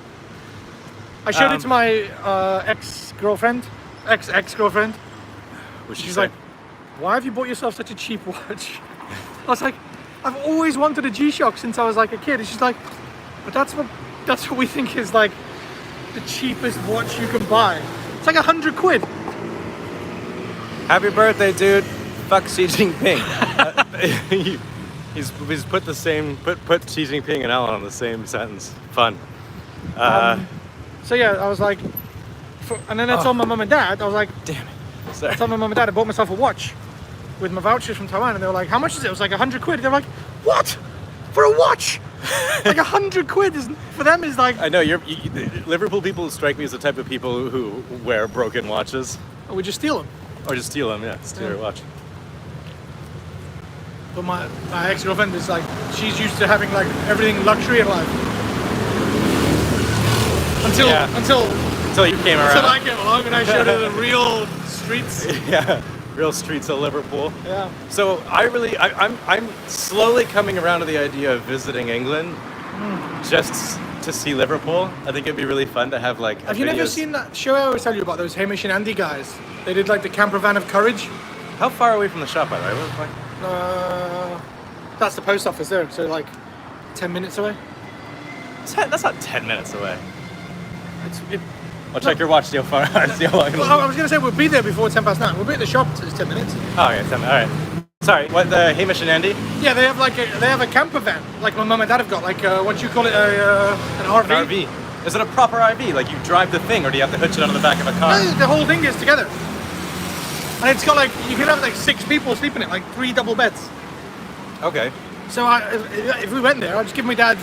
I showed it to my ex-girlfriend. Ex-girlfriend. What'd she She's say? like, why have you bought yourself such a cheap watch? I was like, I've always wanted a G-Shock since I was like a kid. And she's like, but that's what we think is like the cheapest watch you can buy. It's like 100 quid. Happy birthday, dude. Fuck Xi Jinping. He's put the same put Xi Jinping and Ellen on the same sentence. Fun. So yeah, I was like, and then I told my mum and dad, I was like, Damn it. Sorry. I told my mum and dad I bought myself a watch with my vouchers from Taiwan, and they were like, how much is it? It was like 100 quid. They were like, what? For a watch? Like 100 quid is, for them is like, I know Liverpool people strike me as the type of people who wear broken watches we just steal them. or just steal them. Yeah, steal your watch. But my ex-girlfriend is like, she's used to having like everything luxury in life. Until Until you came around. I came along and I showed her the real streets. Yeah, real streets of Liverpool. Yeah. So I'm slowly coming around to the idea of visiting England just to see Liverpool. I think it'd be really fun to have like. Have you never seen that show I always tell you about, those Hamish and Andy guys? They did like the camper van of courage. How far away from the shop, by the way? That's the post office there. So like 10 minutes away. That's not 10 minutes away. It, I'll check your watch, see how far. See how long. well, I was going to say we'll be there before 9:10. We'll be at the shop. It's 10 minutes. Oh, okay, 10 minutes. All right. Sorry, what, Hamish and Andy? Yeah, they have a camper van, like my mum and dad have got, like what do you call it, an RV? An RV. Is it a proper RV? Like you drive the thing, or do you have to hitch it onto the back of a car? No, the whole thing is together. And it's got like, you can have like 6 people sleep in it, like 3 double beds. Okay. So if we went there, I'd just give my dad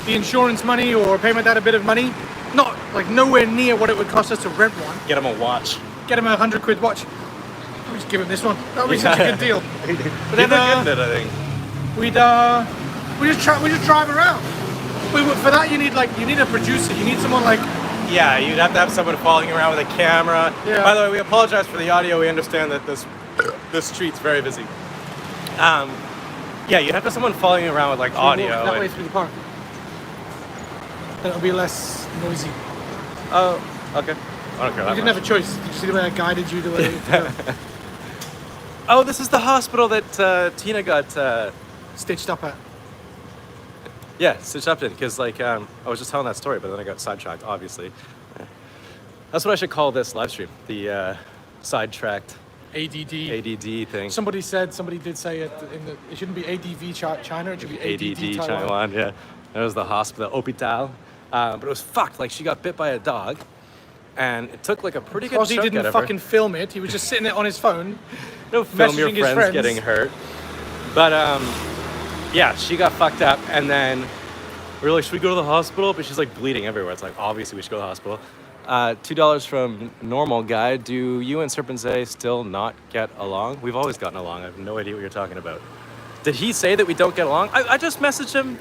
the insurance money or pay my dad a bit of money. Not like nowhere near what it would cost us to rent one. Get him a watch. Get him a £100 watch. I'll just give him this one. That would be such a good deal. But then good at it, I think. We just drive around. For that you need a producer. You need someone like. Yeah, you'd have to have someone following around with a camera. Yeah. By the way, we apologize for the audio. We understand that this street's very busy. Yeah, you'd have to have someone following you around with like audio. That way through the park. Then it'll be less noisy. Oh, okay. I don't care that You didn't much. have a choice. Did you see the way I guided you the way? Oh, this is the hospital that Tina got Stitched up at. stitched up in, because like I was just telling that story, but then I got sidetracked, obviously. That's what I should call this live stream, the sidetracked ADD thing. Somebody did say it it shouldn't be ADV China, it should be ADD Taiwan. Yeah. That was the hospital, hospital. But it was fucked. Like she got bit by a dog, and it took like a pretty good Because he chunk out didn't of her. fucking film it, he was just sitting there on his phone. No, film your messaging his friends friends. getting hurt. But yeah, she got fucked up, and then we were like, should we go to the hospital? But she's like bleeding everywhere. It's like, obviously we should go to the hospital. $2 from normal guy. Do you and Serpentze still not get along? We've always gotten along. I have no idea what you're talking about. Did he say that we don't get along? I just messaged him.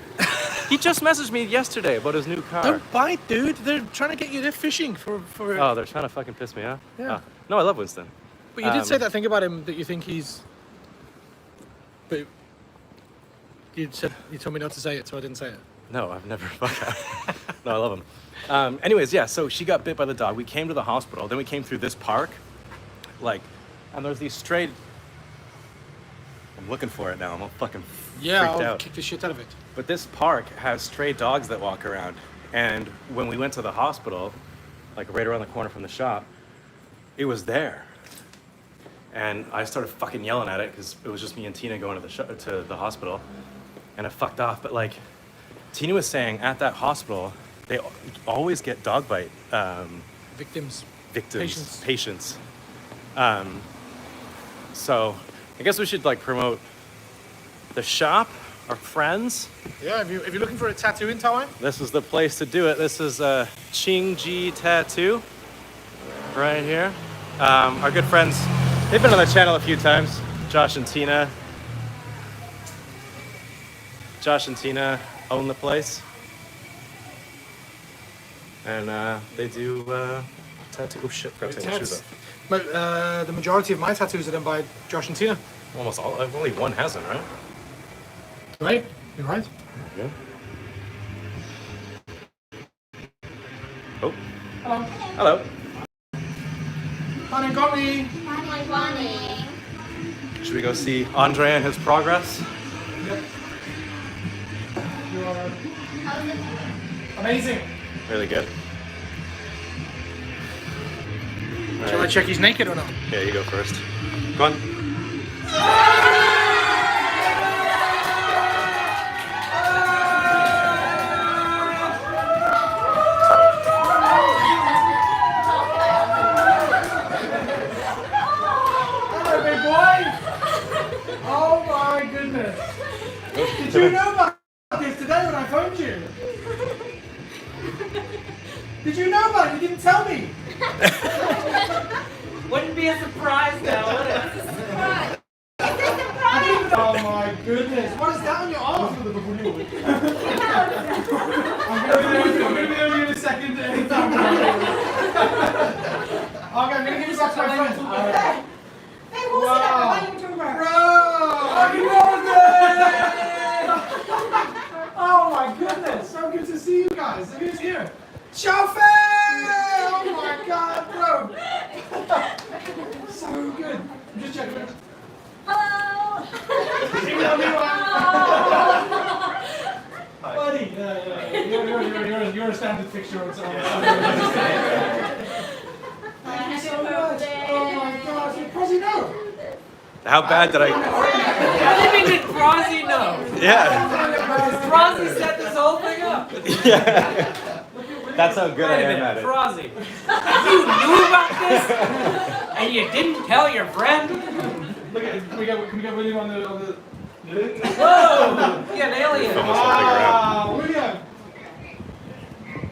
He just messaged me yesterday about his new car. Don't bite, dude. They're trying to get you. They're fishing for. Oh, they're trying to fucking piss me off? Yeah. Oh. No, I love Winston. But you did say that thing about him that you think he's. But you told me not to say it, so I didn't say it. No, I've never. No, I love him. Anyways, yeah, so she got bit by the dog. We came to the hospital. Then we came through this park. And there's these stray. I'm looking for it now. I'm all fucking freaked I'll out. kick the shit out of it. But this park has stray dogs that walk around. And when we went to the hospital, like right around the corner from the shop, it was there. And I started fucking yelling at it because it was just me and Tina going to the hospital. And it fucked off. But like, Tina was saying at that hospital, they always get dog bite Victims. patients. So I guess we should like promote the shop, our friends. Yeah, if you're looking for a tattoo in Taiwan, This is the place to do it. This is Chingji Tattoo right here. Our good friends, they've been on the channel a few times. Josh and Tina own the place. And they do tattoo. Oh shit, forgot to take my shoes off. but the majority of my tattoos are done by Josh and Tina. Almost all. Only one hasn't, right? Right? You're right. Yeah. Oh. Hello. Hello. Honey, got me. Morning. Should we go see Andre and his progress? Yep. You are amazing. Really good. Shall I check he's naked or not? Yeah, you go first. Go on. Hello, big boy. Oh my goodness. Did you know about this today when I phoned you? Did you know about it? You didn't tell me. Wouldn't be a surprise though, would it? Oh my goodness. What is that on your arm? I'm going to be there in a second. Okay, I'm going to give this back to my friend. Hey, who's that? Why are you doing that? Bro! Happy birthday! Oh my goodness. So good to see you guys. Who's here? Chauffeur! Oh my god, bro! So good. I'm just checking it. Hello. Email me one. You're a standard fixture on some. Happy Oh birthday. my gosh, you probably know. How bad did I? What do you mean did Prozzy know? Yeah. Prozzy set this whole thing up. Yeah. That's how good I Wait a am at minute, it. Prozzy. You knew about this? And you didn't tell your friend? Look at, can we get William on the Whoa! You're an alien. Wow, William.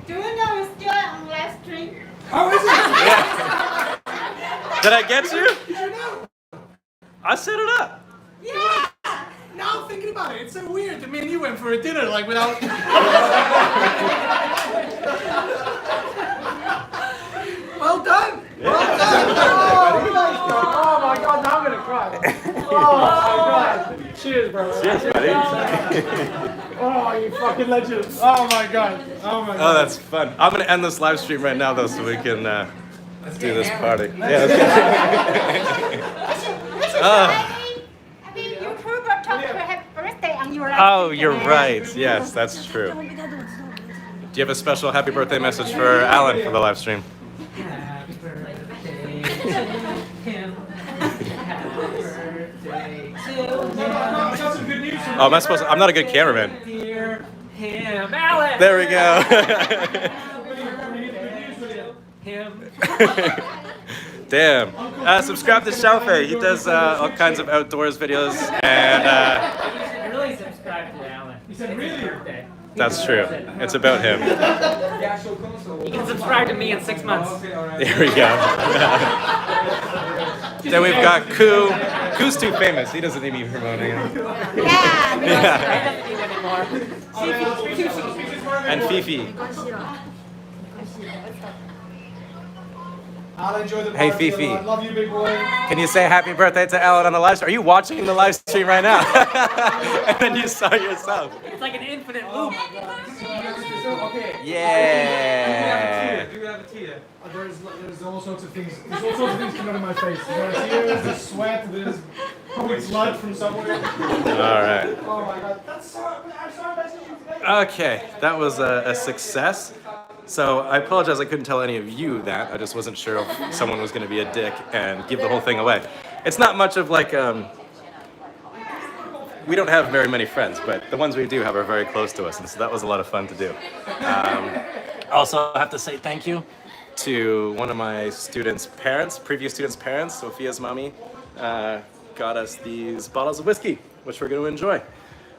Do you know it's still on live stream? How is it? Yeah. Did I get you? Did you know? I set it up. Yeah! Now I'm thinking about it. It's so weird that me and you went for a dinner like without. Well done. Well done. Oh my God! Now I'm gonna cry. Oh my God! Cheers, bro. Cheers, buddy. Oh, you fucking legend. Oh my God. Oh my God. Oh, that's fun. I'm gonna end this live stream right now though, so we can do this party. Yeah, let's get This is I mean, YouTuber talk to happy birthday on your live Oh, stream you're today. right. Yes, that's true. Do you have a special happy birthday message for Alan for the live stream? Happy birthday to him. Happy birthday to him. Got some good news from Oh, am I supposed to? I'm not a good cameraman. Dear him. Alan! There we go. Him. Damn. Subscribe to Xiaofei. He does all kinds of outdoors videos, and You should really subscribe to Alan. He said, really? Birthday. that's true. It's about him. You can subscribe to me in 6 months. There we go. Then we've got Koo. Koo's too famous. He doesn't need me promoting him. Yeah. Yeah. I don't need anymore. And Fifi. I'll enjoy the Hey, party, Fifi. I love you, big boy. Can you say happy birthday to Alan on the live stream? Are you watching the live stream right now? And then you saw yourself. It's like an infinite loop. Okay. Yeah. There's all sorts of things. There's all sorts of things coming out of my face. There's tears, there's sweat, there's probably blood from somewhere. All right. Oh my God, that's so. I'm sorry messaging you today. Okay, that was a success. So I apologize I couldn't tell any of you that. I just wasn't sure if someone was going to be a dick and give the whole thing away. It's not much of like, we don't have very many friends, but the ones we do have are very close to us, and so that was a lot of fun to do. Also, I have to say thank you to one of my students' parents, previous students' parents, Sophia's mommy, got us these bottles of whiskey, which we're going to enjoy.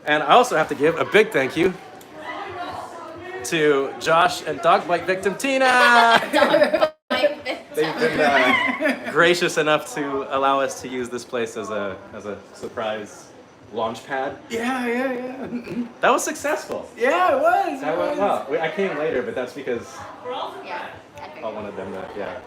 And I also have to give a big thank you to Josh and dog bite victim Tina. They've been gracious enough to allow us to use this place as a surprise launch pad. Yeah. That was successful. Yeah, it was. That went well. I came later, but that's because Yeah. I wanted them to, yeah.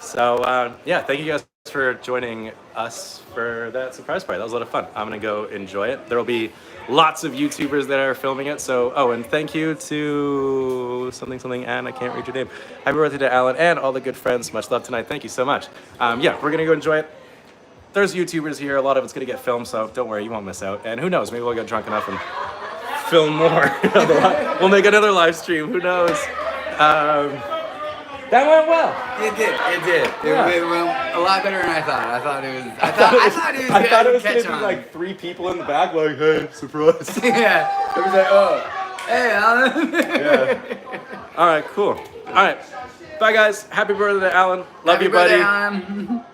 So, yeah, thank you guys for joining us for that surprise party. That was a lot of fun. I'm gonna go enjoy it. There will be lots of YouTubers that are filming it. So, oh, and thank you to something, and I can't read your name. Happy birthday to Alan and all the good friends. Much love tonight. Thank you so much. Yeah, we're gonna go enjoy it. There's YouTubers here. A lot of it's gonna get filmed, so don't worry, you won't miss out. And who knows, maybe we'll get drunk enough and film more. We'll make another live stream. Who knows? That went well. It did. Yeah. It went a lot better than I thought. I thought it was gonna be like 3 people in the back, like, hey, surprise. Yeah. It was like, oh, hey, Alan. Yeah. All right, cool. All right, bye guys. Happy birthday to Alan. Love Happy you, buddy. birthday, Alan.